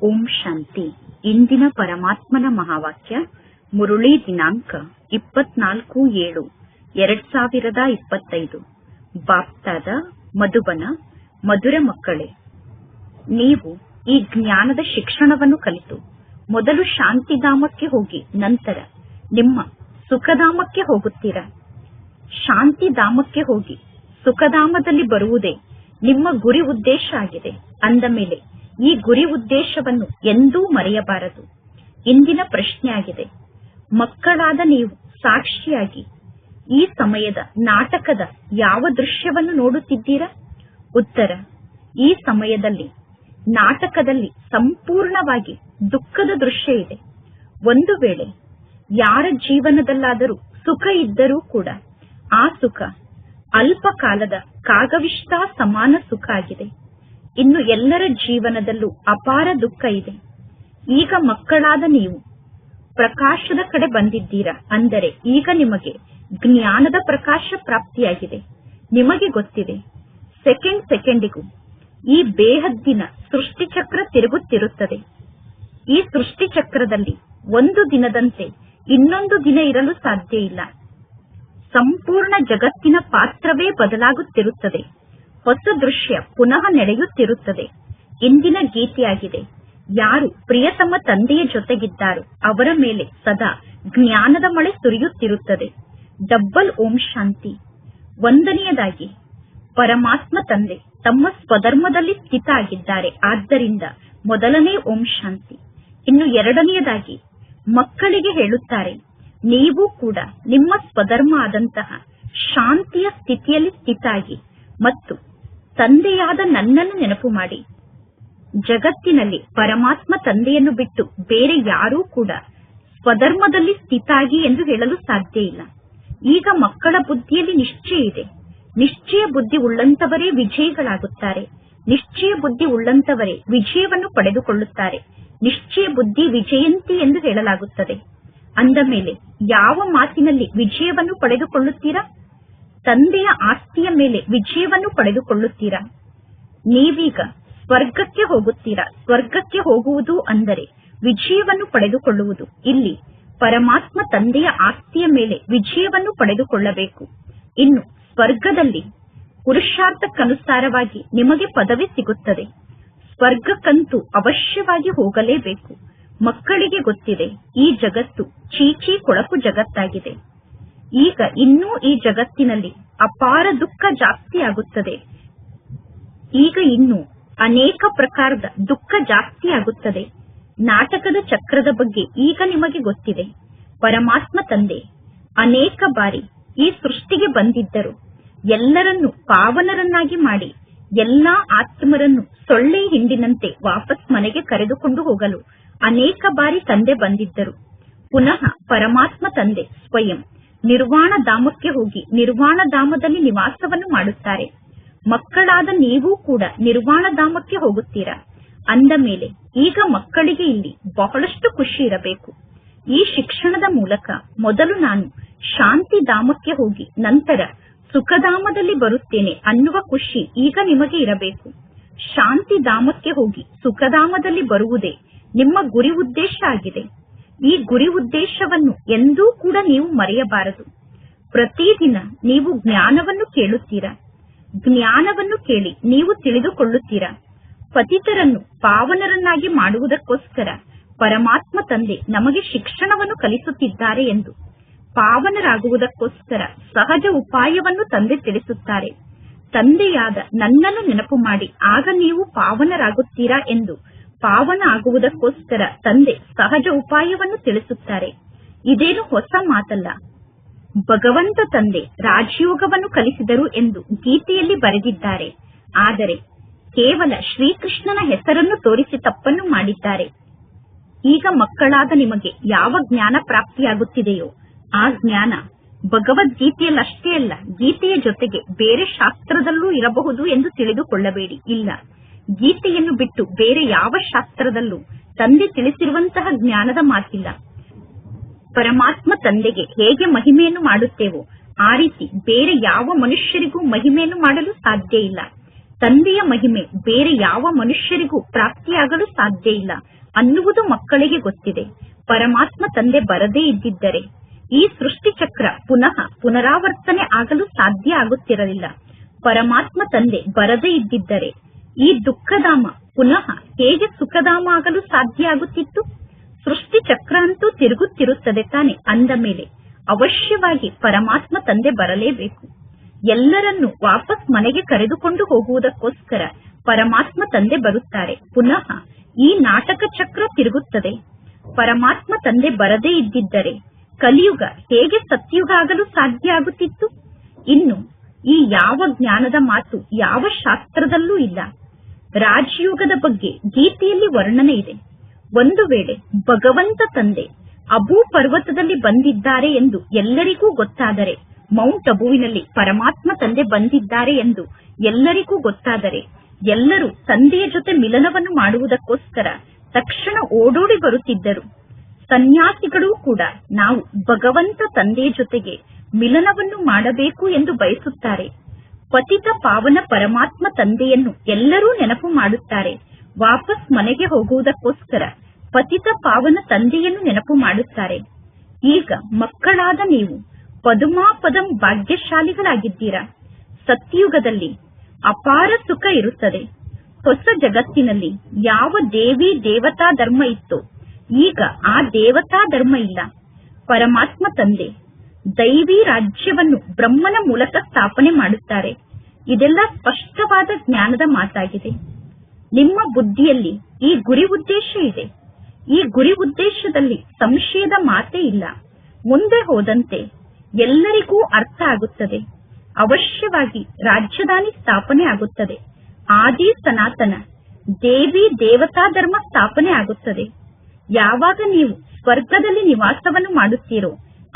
ಓಂ ಶಾಂತಿ. ಇಂದಿನ ಪರಮಾತ್ಮನ ಮಹಾವಾಕ್ಯ ಮುರುಳಿ ದಿನಾಂಕ 24/7/2025. ಬಾಪ್ತಾದ ಮಧುಬನ. ಮಧುರ ಮಕ್ಕಳೇ, ನೀವು ಈ ಜ್ಞಾನದ ಶಿಕ್ಷಣವನ್ನು ಕಲಿತು ಮೊದಲು ಶಾಂತಿಧಾಮಕ್ಕೆ ಹೋಗಿ ನಂತರ ನಿಮ್ಮ ಸುಖಧಾಮಕ್ಕೆ ಹೋಗುತ್ತೀರಾ. ಶಾಂತಿಧಾಮಕ್ಕೆ ಹೋಗಿ ಸುಖಧಾಮದಲ್ಲಿ ಬರುವುದೇ ನಿಮ್ಮ ಗುರಿ ಉದ್ದೇಶ ಆಗಿದೆ. ಅಂದ ಮೇಲೆ ಈ ಗುರಿ ಉದ್ದೇಶವನ್ನು ಎಂದೂ ಮರೆಯಬಾರದು. ಇಂದಿನ ಪ್ರಶ್ನೆ ಆಗಿದೆ, ಮಕ್ಕಳಾದ ನೀವು ಸಾಕ್ಷಿಯಾಗಿ ಈ ಸಮಯದ ನಾಟಕದ ಯಾವ ದೃಶ್ಯವನ್ನು ನೋಡುತ್ತಿದ್ದೀರಾ? ಉತ್ತರ, ಈ ಸಮಯದಲ್ಲಿ ನಾಟಕದಲ್ಲಿ ಸಂಪೂರ್ಣವಾಗಿ ದುಃಖದ ದೃಶ್ಯ ಇದೆ. ಒಂದು ವೇಳೆ ಯಾರ ಜೀವನದಲ್ಲಾದರೂ ಸುಖ ಇದ್ದರೂ ಕೂಡ ಆ ಸುಖ ಅಲ್ಪ ಕಾಲದ ಕಾಗವಿಷ್ಟ ಸಮಾನ ಸುಖ ಆಗಿದೆ. ಇನ್ನು ಎಲ್ಲರ ಜೀವನದಲ್ಲೂ ಅಪಾರ ದುಃಖ ಇದೆ. ಈಗ ಮಕ್ಕಳಾದ ನೀವು ಪ್ರಕಾಶದ ಕಡೆ ಬಂದಿದ್ದೀರಾ. ಅಂದರೆ ಈಗ ನಿಮಗೆ ಜ್ಞಾನದ ಪ್ರಕಾಶ ಪ್ರಾಪ್ತಿಯಾಗಿದೆ. ನಿಮಗೆ ಗೊತ್ತಿದೆ, ಸೆಕೆಂಡಿಗೂ ಈ ಬೇಹದ್ದಿನ ಸೃಷ್ಟಿಚಕ್ರ ತಿರುಗುತ್ತಿರುತ್ತದೆ. ಈ ಸೃಷ್ಟಿಚಕ್ರದಲ್ಲಿ ಒಂದು ದಿನದಂತೆ ಇನ್ನೊಂದು ದಿನ ಇರಲು ಸಾಧ್ಯ ಇಲ್ಲ. ಸಂಪೂರ್ಣ ಜಗತ್ತಿನ ಪಾತ್ರವೇ ಬದಲಾಗುತ್ತಿರುತ್ತದೆ. ಹೊಸ ದೃಶ್ಯ ಪುನಃ ನಡೆಯುತ್ತಿರುತ್ತದೆ. ಇಂದಿನ ಗೀತೆಯಾಗಿದೆ, ಯಾರು ಪ್ರಿಯತಮ ತಂದೆಯ ಜೊತೆಗಿದ್ದಾರೋ ಅವರ ಮೇಲೆ ಸದಾ ಜ್ಞಾನದ ಮಳೆ ಸುರಿಯುತ್ತಿರುತ್ತದೆ. ಡಬ್ಬಲ್ ಓಂ ಶಾಂತಿ. ಒಂದನೆಯದಾಗಿ, ಪರಮಾತ್ಮ ತಂದೆ ತಮ್ಮ ಸ್ವಧರ್ಮದಲ್ಲಿ ಸ್ಥಿತ ಆಗಿದ್ದಾರೆ. ಆದ್ದರಿಂದ ಮೊದಲನೇ ಓಂ ಶಾಂತಿ. ಇನ್ನು ಎರಡನೆಯದಾಗಿ ಮಕ್ಕಳಿಗೆ ಹೇಳುತ್ತಾರೆ, ನೀವು ಕೂಡ ನಿಮ್ಮ ಸ್ವಧರ್ಮ ಆದಂತಹ ಶಾಂತಿಯ ಸ್ಥಿತಿಯಲ್ಲಿ ಸ್ಥಿತ ಆಗಿ ಮತ್ತು ತಂದೆಯಾದ ನನ್ನನ್ನು ನೆನಪು ಮಾಡಿ. ಜಗತ್ತಿನಲ್ಲಿ ಪರಮಾತ್ಮ ತಂದೆಯನ್ನು ಬಿಟ್ಟು ಬೇರೆ ಯಾರೂ ಕೂಡ ಸ್ವಧರ್ಮದಲ್ಲಿ ಸ್ಥಿತ ಆಗಿ ಎಂದು ಹೇಳಲು ಸಾಧ್ಯ ಇಲ್ಲ. ಈಗ ಮಕ್ಕಳ ಬುದ್ಧಿಯಲ್ಲಿ ನಿಶ್ಚಯ ಇದೆ. ನಿಶ್ಚಯ ಬುದ್ಧಿ ಉಳ್ಳಂತವರೇ ವಿಜಯಿಗಳಾಗುತ್ತಾರೆ. ನಿಶ್ಚಯ ಬುದ್ಧಿ ಉಳ್ಳಂತವರೇ ವಿಜಯವನ್ನು ಪಡೆದುಕೊಳ್ಳುತ್ತಾರೆ. ನಿಶ್ಚಯ ಬುದ್ಧಿ ವಿಜಯಂತಿ ಎಂದು ಹೇಳಲಾಗುತ್ತದೆ. ಅಂದ ಮೇಲೆ ಯಾವ ಮಾತಿನಲ್ಲಿ ವಿಜಯವನ್ನು ಪಡೆದುಕೊಳ್ಳುತ್ತೀರಾ? ತಂದೆಯ ಆಸ್ತಿಯ ಮೇಲೆ ವಿಜಯವನ್ನು ಪಡೆದುಕೊಳ್ಳುತ್ತೀರಾ. ನೀವೀಗ ಸ್ವರ್ಗಕ್ಕೆ ಹೋಗುತ್ತೀರಾ. ಸ್ವರ್ಗಕ್ಕೆ ಹೋಗುವುದು ಅಂದರೆ ವಿಜಯವನ್ನು ಪಡೆದುಕೊಳ್ಳುವುದು. ಇಲ್ಲಿ ಪರಮಾತ್ಮ ತಂದೆಯ ಆಸ್ತಿಯ ಮೇಲೆ ವಿಜಯವನ್ನು ಪಡೆದುಕೊಳ್ಳಬೇಕು. ಇನ್ನು ಸ್ವರ್ಗದಲ್ಲಿ ಪುರುಷಾರ್ಥಕ್ಕನುಸಾರವಾಗಿ ನಿಮಗೆ ಪದವಿ ಸಿಗುತ್ತದೆ. ಸ್ವರ್ಗಕ್ಕಂತೂ ಅವಶ್ಯವಾಗಿ ಹೋಗಲೇಬೇಕು. ಮಕ್ಕಳಿಗೆ ಗೊತ್ತಿದೆ, ಈ ಜಗತ್ತು ಚೀಚಿ ಕೊಳಕು ಜಗತ್ತಾಗಿದೆ. ಈಗ ಇನ್ನೂ ಈ ಜಗತ್ತಿನಲ್ಲಿ ಅಪಾರ ದುಃಖ ಜಾಸ್ತಿ ಆಗುತ್ತದೆ. ಈಗ ಇನ್ನೂ ಅನೇಕ ಪ್ರಕಾರದ ದುಃಖ ಜಾಸ್ತಿ ಆಗುತ್ತದೆ. ನಾಟಕದ ಚಕ್ರದ ಬಗ್ಗೆ ಈಗ ನಿಮಗೆ ಗೊತ್ತಿದೆ. ಪರಮಾತ್ಮ ತಂದೆ ಅನೇಕ ಬಾರಿ ಈ ಸೃಷ್ಟಿಗೆ ಬಂದಿದ್ದರು. ಎಲ್ಲರನ್ನು ಪಾವನರನ್ನಾಗಿ ಮಾಡಿ ಎಲ್ಲಾ ಆತ್ಮರನ್ನು ಸೊಳ್ಳೆ ಹಿಂಡಿನಂತೆ ವಾಪಸ್ ಮನೆಗೆ ಕರೆದುಕೊಂಡು ಹೋಗಲು ಅನೇಕ ಬಾರಿ ತಂದೆ ಬಂದಿದ್ದರು. ಪುನಃ ಪರಮಾತ್ಮ ತಂದೆ ಸ್ವಯಂ ನಿರ್ವಾಣ ಧಾಮಕ್ಕೆ ಹೋಗಿ ನಿರ್ವಾಣ ಧಾಮದಲ್ಲಿ ನಿವಾಸವನ್ನು ಮಾಡುತ್ತಾರೆ. ಮಕ್ಕಳಾದ ನೀವು ಕೂಡ ನಿರ್ವಾಣ ಧಾಮಕ್ಕೆ ಹೋಗುತ್ತೀರಾ. ಅಂದ ಮೇಲೆ ಈಗ ಮಕ್ಕಳಿಗೆ ಇಲ್ಲಿ ಬಹಳಷ್ಟು ಖುಷಿ ಇರಬೇಕು. ಈ ಶಿಕ್ಷಣದ ಮೂಲಕ ಮೊದಲು ನಾನು ಶಾಂತಿ ಧಾಮಕ್ಕೆ ಹೋಗಿ ನಂತರ ಸುಖಧಾಮದಲ್ಲಿ ಬರುತ್ತೇನೆ ಅನ್ನುವ ಖುಷಿ ಈಗ ನಿಮಗೆ ಇರಬೇಕು. ಶಾಂತಿ ಧಾಮಕ್ಕೆ ಹೋಗಿ ಸುಖಧಾಮದಲ್ಲಿ ಬರುವುದೇ ನಿಮ್ಮ ಗುರಿ ಉದ್ದೇಶ ಆಗಿದೆ. ಈ ಗುರಿ ಉದ್ದೇಶವನ್ನು ಎಂದೂ ಕೂಡ ನೀವು ಮರೆಯಬಾರದು. ಪ್ರತಿದಿನ ನೀವು ಜ್ಞಾನವನ್ನು ಕೇಳುತ್ತೀರಾ. ಜ್ಞಾನವನ್ನು ಕೇಳಿ ನೀವು ತಿಳಿದುಕೊಳ್ಳುತ್ತೀರಾ. ಪತಿತರನ್ನು ಪಾವನರನ್ನಾಗಿ ಮಾಡುವುದಕ್ಕೋಸ್ಕರ ಪರಮಾತ್ಮ ತಂದೆ ನಮಗೆ ಶಿಕ್ಷಣವನ್ನು ಕಲಿಸುತ್ತಿದ್ದಾರೆ ಎಂದು. ಪಾವನರಾಗುವುದಕ್ಕೋಸ್ಕರ ಸಹಜ ಉಪಾಯವನ್ನು ತಂದೆ ತಿಳಿಸುತ್ತಾರೆ. ತಂದೆಯಾದ ನನ್ನನ್ನು ನೆನಪು ಮಾಡಿ, ಆಗ ನೀವು ಪಾವನರಾಗುತ್ತೀರಾ ಎಂದು. ಪಾವನ ಆಗುವುದಕ್ಕೋಸ್ಕರ ತಂದೆ ಸಹಜ ಉಪಾಯವನ್ನು ತಿಳಿಸುತ್ತಾರೆ. ಇದೇನು ಹೊಸ ಮಾತಲ್ಲ. ಭಗವಂತ ತಂದೆ ರಾಜಯೋಗವನ್ನು ಕಲಿಸಿದರು ಎಂದು ಗೀತೆಯಲ್ಲಿ ಬರೆದಿದ್ದಾರೆ. ಆದರೆ ಕೇವಲ ಶ್ರೀಕೃಷ್ಣನ ಹೆಸರನ್ನು ತೋರಿಸಿ ತಪ್ಪನ್ನು ಮಾಡಿದ್ದಾರೆ. ಈಗ ಮಕ್ಕಳಾದ ನಿಮಗೆ ಯಾವ ಜ್ಞಾನ ಪ್ರಾಪ್ತಿಯಾಗುತ್ತಿದೆಯೋ ಆ ಜ್ಞಾನ ಭಗವದ್ಗೀತೆಯಲ್ಲಷ್ಟೇ ಅಲ್ಲ, ಗೀತೆಯ ಜೊತೆಗೆ ಬೇರೆ ಶಾಸ್ತ್ರದಲ್ಲೂ ಇರಬಹುದು ಎಂದು ತಿಳಿದುಕೊಳ್ಳಬೇಡಿ. ಇಲ್ಲ, ಗೀತೆಯನ್ನು ಬಿಟ್ಟು ಬೇರೆ ಯಾವ ಶಾಸ್ತ್ರದಲ್ಲೂ ತಂದೆ ತಿಳಿಸಿರುವಂತಹ ಜ್ಞಾನದ ಮಾತಿಲ್ಲ. ಪರಮಾತ್ಮ ತಂದೆಗೆ ಹೇಗೆ ಮಹಿಮೆಯನ್ನು ಮಾಡುತ್ತೇವೋ ಆ ರೀತಿ ಬೇರೆ ಯಾವ ಮನುಷ್ಯರಿಗೂ ಮಹಿಮೆಯನ್ನು ಮಾಡಲು ಸಾಧ್ಯ ಇಲ್ಲ. ತಂದೆಯ ಮಹಿಮೆ ಬೇರೆ ಯಾವ ಮನುಷ್ಯರಿಗೂ ಪ್ರಾಪ್ತಿಯಾಗಲು ಸಾಧ್ಯ ಇಲ್ಲ ಅನ್ನುವುದು ಮಕ್ಕಳಿಗೆ ಗೊತ್ತಿದೆ. ಪರಮಾತ್ಮ ತಂದೆ ಬರದೇ ಇದ್ದಿದ್ದರೆ ಈ ಸೃಷ್ಟಿ ಚಕ್ರ ಪುನಃ ಪುನರಾವರ್ತನೆ ಆಗಲು ಸಾಧ್ಯ ಆಗುತ್ತಿರಲಿಲ್ಲ. ಪರಮಾತ್ಮ ತಂದೆ ಬರದೇ ಇದ್ದಿದ್ದರೆ ಈ ದುಃಖಧಾಮ ಪುನಃ ಹೇಗೆ ಸುಖಧಾಮ ಆಗಲು ಸಾಧ್ಯ ಆಗುತ್ತಿತ್ತು? ಸೃಷ್ಟಿ ಚಕ್ರ ಅಂತೂ ತಿರುಗುತ್ತಿರುತ್ತದೆ ತಾನೆ. ಅಂದ ಮೇಲೆ ಅವಶ್ಯವಾಗಿ ಪರಮಾತ್ಮ ತಂದೆ ಬರಲೇಬೇಕು. ಎಲ್ಲರನ್ನೂ ವಾಪಸ್ ಮನೆಗೆ ಕರೆದುಕೊಂಡು ಹೋಗುವುದಕ್ಕೋಸ್ಕರ ಪರಮಾತ್ಮ ತಂದೆ ಬರುತ್ತಾರೆ. ಪುನಃ ಈ ನಾಟಕ ಚಕ್ರ ತಿರುಗುತ್ತದೆ. ಪರಮಾತ್ಮ ತಂದೆ ಬರದೇ ಇದ್ದಿದ್ದರೆ ಕಲಿಯುಗ ಹೇಗೆ ಸತ್ಯುಗ ಆಗಲು ಸಾಧ್ಯ ಆಗುತ್ತಿತ್ತು? ಇನ್ನು ಈ ಯಾವ ಜ್ಞಾನದ ಮಾತು ಯಾವ ಶಾಸ್ತ್ರದಲ್ಲೂ ಇಲ್ಲ. ರಾಜಯೋಗದ ಬಗ್ಗೆ ಗೀತೆಯಲ್ಲಿ ವರ್ಣನೆ ಇದೆ. ಒಂದು ವೇಳೆ ಭಗವಂತ ತಂದೆ ಅಬೂ ಪರ್ವತದಲ್ಲಿ ಬಂದಿದ್ದಾರೆ ಎಂದು ಎಲ್ಲರಿಗೂ ಗೊತ್ತಾದರೆ, ಮೌಂಟ್ ಅಬುವಿನಲ್ಲಿ ಪರಮಾತ್ಮ ತಂದೆ ಬಂದಿದ್ದಾರೆ ಎಂದು ಎಲ್ಲರಿಗೂ ಗೊತ್ತಾದರೆ, ಎಲ್ಲರೂ ತಂದೆಯ ಜೊತೆ ಮಿಲನವನ್ನು ಮಾಡುವುದಕ್ಕೋಸ್ಕರ ತಕ್ಷಣ ಓಡೋಡಿ ಬರುತ್ತಿದ್ದರು. ಸನ್ಯಾಸಿಗಳೂ ಕೂಡ ನಾವು ಭಗವಂತ ತಂದೆಯ ಜೊತೆಗೆ ಮಿಲನವನ್ನು ಮಾಡಬೇಕು ಎಂದು ಬಯಸುತ್ತಾರೆ. ಪತಿತ ಪಾವನ ಪರಮಾತ್ಮ ತಂದೆಯನ್ನು ಎಲ್ಲರೂ ನೆನಪು ಮಾಡುತ್ತಾರೆ. ವಾಪಸ್ ಮನೆಗೆ ಹೋಗುವುದಕ್ಕೋಸ್ಕರ ಪತಿತ ಪಾವನ ತಂದೆಯನ್ನು ನೆನಪು ಮಾಡುತ್ತಾರೆ. ಈಗ ಮಕ್ಕಳಾದ ನೀವು ಪದುಮಾಪದಂ ಭಾಗ್ಯಶಾಲಿಗಳಾಗಿದ್ದೀರಾ. ಸತ್ಯುಗದಲ್ಲಿ ಅಪಾರ ಸುಖ ಇರುತ್ತದೆ. ಹೊಸ ಜಗತ್ತಿನಲ್ಲಿ ಯಾವ ದೇವಿ ದೇವತಾ ಧರ್ಮ ಇತ್ತೋ ಈಗ ಆ ದೇವತಾ ಧರ್ಮ ಇಲ್ಲ. ಪರಮಾತ್ಮ ತಂದೆ ದೈವಿ ರಾಜ್ಯವನ್ನು ಬ್ರಹ್ಮನ ಮೂಲಕ ಸ್ಥಾಪನೆ ಮಾಡುತ್ತಾರೆ. ಇದೆಲ್ಲ ಸ್ಪಷ್ಟವಾದ ಜ್ಞಾನದ ಮಾತಾಗಿದೆ. ನಿಮ್ಮ ಬುದ್ಧಿಯಲ್ಲಿ ಈ ಗುರಿ ಉದ್ದೇಶ ಇದೆ. ಈ ಗುರಿ ಉದ್ದೇಶದಲ್ಲಿ ಸಂಶಯದ ಮಾತೇ ಇಲ್ಲ. ಮುಂದೆ ಹೋದಂತೆ ಎಲ್ಲರಿಗೂ ಅರ್ಥ ಆಗುತ್ತದೆ. ಅವಶ್ಯವಾಗಿ ರಾಜಧಾನಿ ಸ್ಥಾಪನೆ ಆಗುತ್ತದೆ. ಆದಿ ಸನಾತನ ದೇವಿ ದೇವತಾ ಧರ್ಮ ಸ್ಥಾಪನೆ ಆಗುತ್ತದೆ. ಯಾವಾಗ ನೀವು ಸ್ವರ್ಗದಲ್ಲಿ ನಿವಾಸವನ್ನು ಮಾಡುತ್ತೀರೋ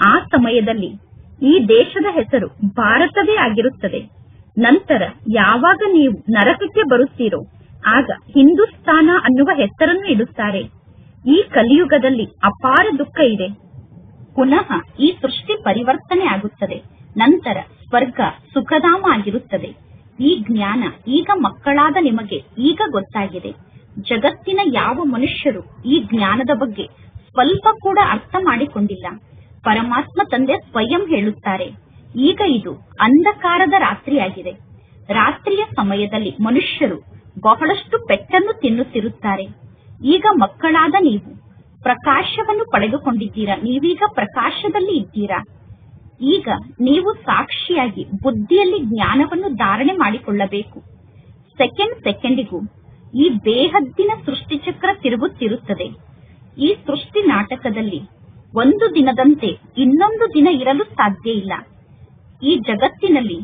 ಆ ಸಮಯದಲ್ಲಿ ಈ ದೇಶದ ಹೆಸರು ಭಾರತವೇ ಆಗಿರುತ್ತದೆ. ನಂತರ ಯಾವಾಗ ನೀವು ನರಕಕ್ಕೆ ಬರುತ್ತೀರೋ ಆಗ ಹಿಂದೂಸ್ತಾನ ಅನ್ನುವ ಹೆಸರನ್ನು ಇಡುತ್ತಾರೆ. ಈ ಕಲಿಯುಗದಲ್ಲಿ ಅಪಾರ ದುಃಖ ಇದೆ. ಪುನಃ ಈ ಸೃಷ್ಟಿ ಪರಿವರ್ತನೆ ಆಗುತ್ತದೆ. ನಂತರ ಸ್ವರ್ಗ ಸುಖಧಾಮ ಆಗಿರುತ್ತದೆ. ಈ ಜ್ಞಾನ ಈಗ ಮಕ್ಕಳಾದ ನಿಮಗೆ ಈಗ ಗೊತ್ತಾಗಿದೆ. ಜಗತ್ತಿನ ಯಾವ ಮನುಷ್ಯರು ಈ ಜ್ಞಾನದ ಬಗ್ಗೆ ಸ್ವಲ್ಪ ಕೂಡ ಅರ್ಥ ಮಾಡಿಕೊಂಡಿಲ್ಲ. ಪರಮಾತ್ಮ ತಂದೆ ಸ್ವಯಂ ಹೇಳುತ್ತಾರೆ, ಈಗ ಇದು ಅಂಧಕಾರದ ರಾತ್ರಿಯಾಗಿದೆ. ರಾತ್ರಿಯ ಸಮಯದಲ್ಲಿ ಮನುಷ್ಯರು ಬಹಳಷ್ಟು ಪೆಟ್ಟನ್ನು ತಿನ್ನುತ್ತಿರುತ್ತಾರೆ. ಈಗ ಮಕ್ಕಳಾದ ನೀವು ಪ್ರಕಾಶವನ್ನು ಪಡೆದುಕೊಂಡಿದ್ದೀರಾ. ನೀವೀಗ ಪ್ರಕಾಶದಲ್ಲಿ ಇದ್ದೀರಾ. ಈಗ ನೀವು ಸಾಕ್ಷಿಯಾಗಿ ಬುದ್ಧಿಯಲ್ಲಿ ಜ್ಞಾನವನ್ನು ಧಾರಣೆ ಮಾಡಿಕೊಳ್ಳಬೇಕು. ಸೆಕೆಂಡಿಗೂ ಈ ಬೇಹದ್ದಿನ ಸೃಷ್ಟಿ ಚಕ್ರ ತಿರುಗುತ್ತಿರುತ್ತದೆ. ಈ ಸೃಷ್ಟಿ ನಾಟಕದಲ್ಲಿ ಒಂದು ದಿನದಂತೆ ಇನ್ನೊಂದು ದಿನ ಇರಲು ಸಾಧ್ಯ ಇಲ್ಲ. ಈ ಜಗತ್ತಿನಲ್ಲಿ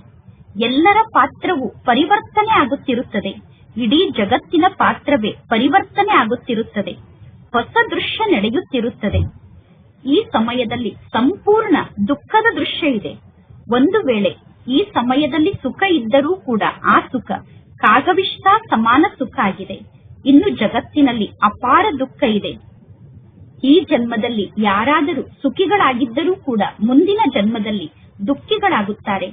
ಎಲ್ಲರ ಪಾತ್ರವು ಪರಿವರ್ತನೆ ಆಗುತ್ತಿರುತ್ತದೆ. ಇಡೀ ಜಗತ್ತಿನ ಪಾತ್ರವೇ ಪರಿವರ್ತನೆ ಆಗುತ್ತಿರುತ್ತದೆ. ಹೊಸ ದೃಶ್ಯ ನಡೆಯುತ್ತಿರುತ್ತದೆ. ಈ ಸಮಯದಲ್ಲಿ ಸಂಪೂರ್ಣ ದುಃಖದ ದೃಶ್ಯ ಇದೆ. ಒಂದು ವೇಳೆ ಈ ಸಮಯದಲ್ಲಿ ಸುಖ ಇದ್ದರೂ ಕೂಡ ಆ ಸುಖ ಕಾಗವಿಷ್ಟ ಸಮಾನ ಸುಖ ಆಗಿದೆ. ಇನ್ನು ಜಗತ್ತಿನಲ್ಲಿ ಅಪಾರ ದುಃಖ ಇದೆ. ಈ ಜನ್ಮದಲ್ಲಿ ಯಾರಾದರೂ ಸುಖಿಗಳಾಗಿದ್ದರೂ ಕೂಡ ಮುಂದಿನ ಜನ್ಮದಲ್ಲಿ ದುಃಖಿಗಳಾಗುತ್ತಾರೆ.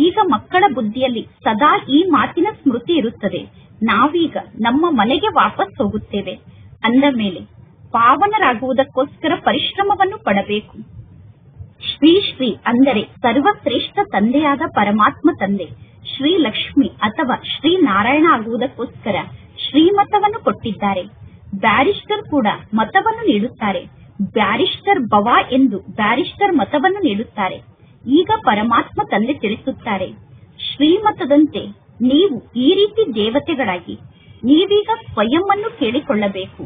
ಈಗ ಮಕ್ಕಳ ಬುದ್ಧಿಯಲ್ಲಿ ಸದಾ ಈ ಮಾತಿನ ಸ್ಮೃತಿ ಇರುತ್ತದೆ, ನಾವೀಗ ನಮ್ಮ ಮನೆಗೆ ವಾಪಸ್ ಹೋಗುತ್ತೇವೆ. ಅಂದ ಮೇಲೆ ಪಾವನರಾಗುವುದಕ್ಕೋಸ್ಕರ ಪರಿಶ್ರಮವನ್ನು ಪಡಬೇಕು. ಶ್ರೀ ಶ್ರೀ ಅಂದರೆ ಸರ್ವಶ್ರೇಷ್ಠ ತಂದೆಯಾದ ಪರಮಾತ್ಮ ತಂದೆ ಶ್ರೀ ಲಕ್ಷ್ಮಿ ಅಥವಾ ಶ್ರೀ ನಾರಾಯಣ ಆಗುವುದಕ್ಕೋಸ್ಕರ ಶ್ರೀಮತವನ್ನು ಕೊಟ್ಟಿದ್ದಾರೆ. ಬ್ಯಾರಿಸ್ಟರ್ ಕೂಡ ಮತವನ್ನು ನೀಡುತ್ತಾರೆ. ಬ್ಯಾರಿಸ್ಟರ್ ಭವ ಎಂದು ಬ್ಯಾರಿಸ್ಟರ್ ಮತವನ್ನು ನೀಡುತ್ತಾರೆ. ಈಗ ಪರಮಾತ್ಮ ತಂದೆ ತಿಳಿಸುತ್ತಾರೆ, ಶ್ರೀಮತದಂತೆ ನೀವು ಈ ರೀತಿ ದೇವತೆಗಳಾಗಿ ನೀವೀಗ ಸ್ವಯಂ ಅನ್ನು ಕೇಳಿಕೊಳ್ಳಬೇಕು.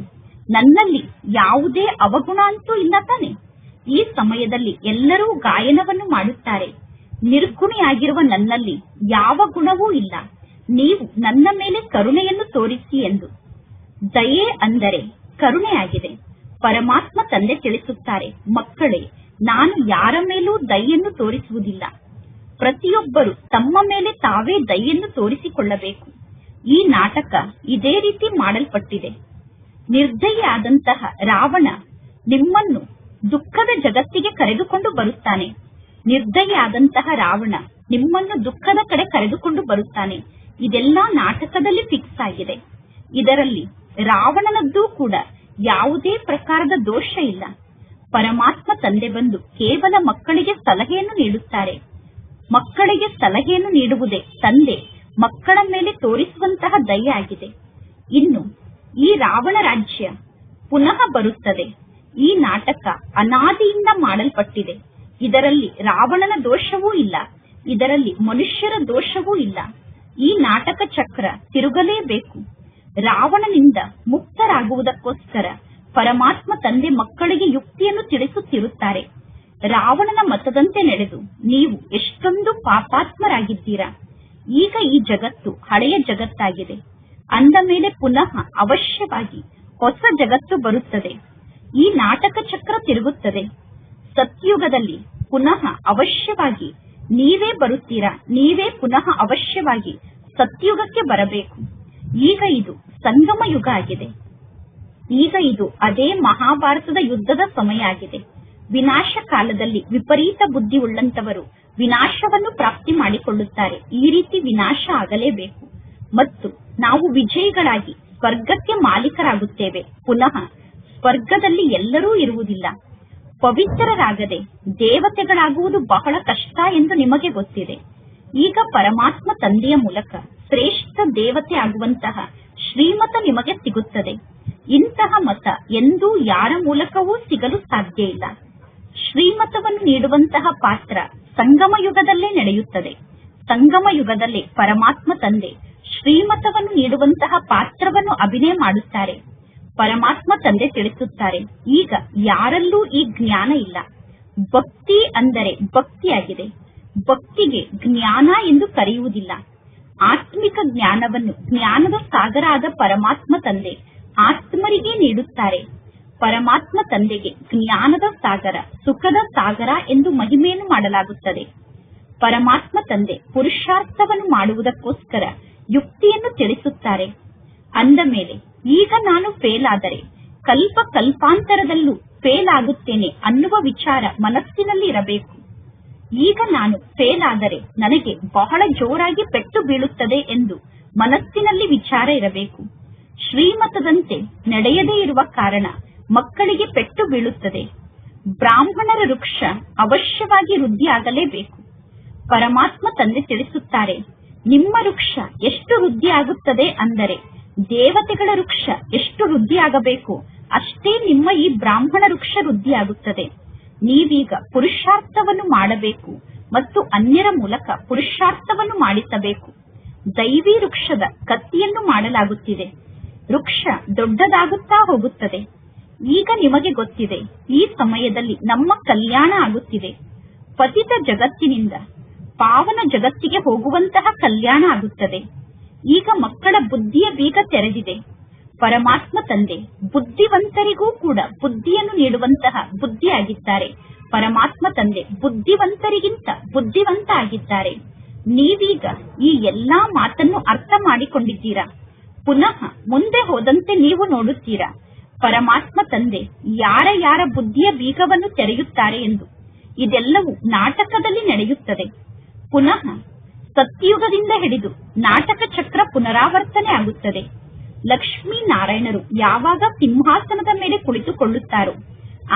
ನನ್ನಲ್ಲಿ ಯಾವುದೇ ಅವಗುಣ ಅಂತೂ ಇಲ್ಲ ತಾನೆ. ಈ ಸಮಯದಲ್ಲಿ ಎಲ್ಲರೂ ಗಾಯನವನ್ನು ಮಾಡುತ್ತಾರೆ. ನಿರ್ಗುಣಿಯಾಗಿರುವ ನನ್ನಲ್ಲಿ ಯಾವ ಗುಣವೂ ಇಲ್ಲ. ನೀವು ನನ್ನ ಮೇಲೆ ಕರುಣೆಯನ್ನು ತೋರಿಸಿ ಎಂದು. ದಯೆ ಅಂದರೆ ಕರುಣೆಯಾಗಿದೆ. ಪರಮಾತ್ಮ ತಂದೆ ತಿಳಿಸುತ್ತಾರೆ, ಮಕ್ಕಳೇ, ನಾನು ಯಾರ ಮೇಲೂ ದಯೆಯನ್ನು ತೋರಿಸುವುದಿಲ್ಲ. ಪ್ರತಿಯೊಬ್ಬರು ತಮ್ಮ ಮೇಲೆ ತಾವೇ ದಯೆಯನ್ನು ತೋರಿಸಿಕೊಳ್ಳಬೇಕು. ಈ ನಾಟಕ ಇದೇ ರೀತಿ ಮಾಡಲ್ಪಟ್ಟಿದೆ. ನಿರ್ದಯಿಯಾದಂತಹ ರಾವಣ ನಿಮ್ಮನ್ನು ದುಃಖದ ಜಗತ್ತಿಗೆ ಕರೆದುಕೊಂಡು ಬರುತ್ತಾನೆ. ನಿರ್ದಯಿಯಾದಂತಹ ರಾವಣ ನಿಮ್ಮನ್ನು ದುಃಖದ ಕಡೆ ಕರೆದುಕೊಂಡು ಬರುತ್ತಾನೆ. ಇದೆಲ್ಲ ನಾಟಕದಲ್ಲಿ ಫಿಕ್ಸ್ ಆಗಿದೆ. ಇದರಲ್ಲಿ ರಾವಣನದ್ದೂ ಕೂಡ ಯಾವುದೇ ಪ್ರಕಾರದ ದೋಷ ಇಲ್ಲ. ಪರಮಾತ್ಮ ತಂದೆ ಬಂದು ಕೇವಲ ಮಕ್ಕಳಿಗೆ ಸಲಹೆಯನ್ನು ನೀಡುತ್ತಾರೆ. ಮಕ್ಕಳಿಗೆ ಸಲಹೆಯನ್ನು ನೀಡುವುದೇ ತಂದೆ ಮಕ್ಕಳ ಮೇಲೆ ತೋರಿಸುವಂತಹ ದಯೆ ಆಗಿದೆ. ಇನ್ನು ಈ ರಾವಣ ರಾಜ್ಯ ಪುನಃ ಬರುತ್ತದೆ. ಈ ನಾಟಕ ಅನಾದಿಯಿಂದ ಮಾಡಲ್ಪಟ್ಟಿದೆ. ಇದರಲ್ಲಿ ರಾವಣನ ದೋಷವೂ ಇಲ್ಲ, ಇದರಲ್ಲಿ ಮನುಷ್ಯರ ದೋಷವೂ ಇಲ್ಲ. ಈ ನಾಟಕ ಚಕ್ರ ತಿರುಗಲೇಬೇಕು. ರಾವಣನಿಂದ ಮುಕ್ತರಾಗುವುದಕ್ಕೋಸ್ಕರ ಪರಮಾತ್ಮ ತಂದೆ ಮಕ್ಕಳಿಗೆ ಯುಕ್ತಿಯನ್ನು ತಿಳಿಸುತ್ತಿರುತ್ತಾರೆ. ರಾವಣನ ಮತದಂತೆ ನಡೆದು ನೀವು ಎಷ್ಟೊಂದು ಪಾಪಾತ್ಮರಾಗಿದ್ದೀರಾ. ಈಗ ಈ ಜಗತ್ತು ಹಳೆಯ ಜಗತ್ತಾಗಿದೆ. ಅಂದ ಮೇಲೆ ಪುನಃ ಅವಶ್ಯವಾಗಿ ಹೊಸ ಜಗತ್ತು ಬರುತ್ತದೆ. ಈ ನಾಟಕ ಚಕ್ರ ತಿರುಗುತ್ತದೆ. ಸತ್ಯುಗದಲ್ಲಿ ಪುನಃ ಅವಶ್ಯವಾಗಿ ನೀವೇ ಬರುತ್ತೀರಾ. ನೀವೇ ಪುನಃ ಅವಶ್ಯವಾಗಿ ಸತ್ಯುಗಕ್ಕೆ ಬರಬೇಕು. ಈಗ ಇದು ಸಂಗಮ ಯುಗ ಆಗಿದೆ. ಈಗ ಇದು ಅದೇ ಮಹಾಭಾರತದ ಯುದ್ಧದ ಸಮಯ ಆಗಿದೆ. ವಿನಾಶ ಕಾಲದಲ್ಲಿ ವಿಪರೀತ ಬುದ್ಧಿ ಉಳ್ಳಂತವರು ವಿನಾಶವನ್ನು ಪ್ರಾಪ್ತಿ ಮಾಡಿಕೊಳ್ಳುತ್ತಾರೆ. ಈ ರೀತಿ ವಿನಾಶ ಆಗಲೇಬೇಕು ಮತ್ತು ನಾವು ವಿಜಯಿಗಳಾಗಿ ಸ್ವರ್ಗಕ್ಕೆ ಮಾಲೀಕರಾಗುತ್ತೇವೆ. ಪುನಃ ಸ್ವರ್ಗದಲ್ಲಿ ಎಲ್ಲರೂ ಇರುವುದಿಲ್ಲ. ಪವಿತ್ರರಾಗದೆ ದೇವತೆಗಳಾಗುವುದು ಬಹಳ ಕಷ್ಟ ಎಂದು ನಿಮಗೆ ಗೊತ್ತಿದೆ. ಈಗ ಪರಮಾತ್ಮ ತಂದೆಯ ಮೂಲಕ ಶ್ರೇಷ್ಠ ದೇವತೆ ಆಗುವಂತಹ ಶ್ರೀಮತ ನಿಮಗೆ ಸಿಗುತ್ತದೆ. ಇಂತಹ ಮತ ಎಂದೂ ಯಾರ ಮೂಲಕವೂ ಸಿಗಲು ಸಾಧ್ಯ ಇಲ್ಲ. ಶ್ರೀಮತವನ್ನು ನೀಡುವಂತಹ ಪಾತ್ರ ಸಂಗಮ ಯುಗದಲ್ಲೇ ನಡೆಯುತ್ತದೆ. ಸಂಗಮ ಯುಗದಲ್ಲೇ ಪರಮಾತ್ಮ ತಂದೆ ಶ್ರೀಮತವನ್ನು ನೀಡುವಂತಹ ಪಾತ್ರವನ್ನು ಅಭಿನಯ ಮಾಡುತ್ತಾರೆ. ಪರಮಾತ್ಮ ತಂದೆ ತಿಳಿಸುತ್ತಾರೆ, ಈಗ ಯಾರಲ್ಲೂ ಈ ಜ್ಞಾನ ಇಲ್ಲ. ಭಕ್ತಿ ಅಂದರೆ ಭಕ್ತಿಯಾಗಿದೆ. ಭಕ್ತಿಗೆ ಜ್ಞಾನ ಎಂದು ಕರೆಯುವುದಿಲ್ಲ. ಆತ್ಮಿಕ ಜ್ಞಾನವನ್ನು ಜ್ಞಾನದ ಸಾಗರ ಆದ ಪರಮಾತ್ಮ ತಂದೆ ಆತ್ಮರಿಗೆ ನೀಡುತ್ತಾರೆ. ಪರಮಾತ್ಮ ತಂದೆಗೆ ಜ್ಞಾನದ ಸಾಗರ, ಸುಖದ ಸಾಗರ ಎಂದು ಮಹಿಮೆಯನ್ನು ಮಾಡಲಾಗುತ್ತದೆ. ಪರಮಾತ್ಮ ತಂದೆ ಪುರುಷಾರ್ಥವನ್ನು ಮಾಡುವುದಕ್ಕೋಸ್ಕರ ಯುಕ್ತಿಯನ್ನು ತಿಳಿಸುತ್ತಾರೆ. ಅಂದ ಮೇಲೆ ಈಗ ನಾನು ಫೇಲ್ ಆದರೆ ಕಲ್ಪ ಕಲ್ಪಾಂತರದಲ್ಲೂ ಫೇಲ್ ಆಗುತ್ತೇನೆ ಅನ್ನುವ ವಿಚಾರ ಮನಸ್ಸಿನಲ್ಲಿ ಇರಬೇಕು. ಈಗ ನಾನು ಫೇಲ್ ಆದರೆ ನನಗೆ ಬಹಳ ಜೋರಾಗಿ ಪೆಟ್ಟು ಬೀಳುತ್ತದೆ ಎಂದು ಮನಸ್ಸಿನಲ್ಲಿ ವಿಚಾರ ಇರಬೇಕು. ಶ್ರೀಮತದಂತೆ ನಡೆಯದೇ ಇರುವ ಕಾರಣ ಮಕ್ಕಳಿಗೆ ಪೆಟ್ಟು ಬೀಳುತ್ತದೆ. ಬ್ರಾಹ್ಮಣರ ವೃಕ್ಷ ಅವಶ್ಯವಾಗಿ ವೃದ್ಧಿಯಾಗಲೇಬೇಕು. ಪರಮಾತ್ಮ ತಂದೆ ತಿಳಿಸುತ್ತಾರೆ, ನಿಮ್ಮ ವೃಕ್ಷ ಎಷ್ಟು ವೃದ್ಧಿಯಾಗುತ್ತದೆ ಅಂದರೆ ದೇವತೆಗಳ ವೃಕ್ಷ ಎಷ್ಟು ವೃದ್ಧಿಯಾಗಬೇಕು ಅಷ್ಟೇ ನಿಮ್ಮ ಈ ಬ್ರಾಹ್ಮಣ ವೃಕ್ಷ ವೃದ್ಧಿಯಾಗುತ್ತದೆ. ನೀವೀಗ ಪುರುಷಾರ್ಥವನ್ನು ಮಾಡಬೇಕು ಮತ್ತು ಅನ್ಯರ ಮೂಲಕ ಪುರುಷಾರ್ಥವನ್ನು ಮಾಡಿಸಬೇಕು. ದೈವಿ ವೃಕ್ಷದ ಕತ್ತಿಯನ್ನು ಮಾಡಲಾಗುತ್ತಿದೆ. ವೃಕ್ಷ ದೊಡ್ಡದಾಗುತ್ತಾ ಹೋಗುತ್ತದೆ. ಈಗ ನಿಮಗೆ ಗೊತ್ತಿದೆ, ಈ ಸಮಯದಲ್ಲಿ ನಮ್ಮ ಕಲ್ಯಾಣ ಆಗುತ್ತಿದೆ. ಪತಿತ ಜಗತ್ತಿನಿಂದ ಪಾವನ ಜಗತ್ತಿಗೆ ಹೋಗುವಂತಹ ಕಲ್ಯಾಣ ಆಗುತ್ತದೆ. ಈಗ ಮಕ್ಕಳ ಬುದ್ಧಿಯ ಬೀಗ ತೆರೆದಿದೆ. ಪರಮಾತ್ಮ ತಂದೆ ಬುದ್ಧಿವಂತರಿಗೂ ಕೂಡ ಬುದ್ಧಿಯನ್ನು ನೀಡುವಂತಹ ಬುದ್ಧಿಯಾಗಿದ್ದಾರೆ. ಪರಮಾತ್ಮ ತಂದೆ ಬುದ್ಧಿವಂತರಿಗಿಂತ ಬುದ್ಧಿವಂತ ಆಗಿದ್ದಾರೆ. ನೀವೀಗ ಈ ಎಲ್ಲಾ ಮಾತನ್ನು ಅರ್ಥ ಮಾಡಿಕೊಂಡಿದ್ದೀರಾ. ಪುನಃ ಮುಂದೆ ಹೋದಂತೆ ನೀವು ನೋಡುತ್ತೀರಾ ಪರಮಾತ್ಮ ತಂದೆ ಯಾರ ಯಾರ ಬುದ್ಧಿಯ ಬೀಗವನ್ನು ತೆರೆಯುತ್ತಾರೆ ಎಂದು. ಇದೆಲ್ಲವೂ ನಾಟಕದಲ್ಲಿ ನಡೆಯುತ್ತದೆ. ಪುನಃ ಸತ್ಯುಗದಿಂದ ಹಿಡಿದು ನಾಟಕ ಚಕ್ರ ಪುನರಾವರ್ತನೆ ಆಗುತ್ತದೆ. ಲಕ್ಷ್ಮೀ ನಾರಾಯಣರು ಯಾವಾಗ ಸಿಂಹಾಸನದ ಮೇಲೆ ಕುಳಿತುಕೊಳ್ಳುತ್ತಾರೋ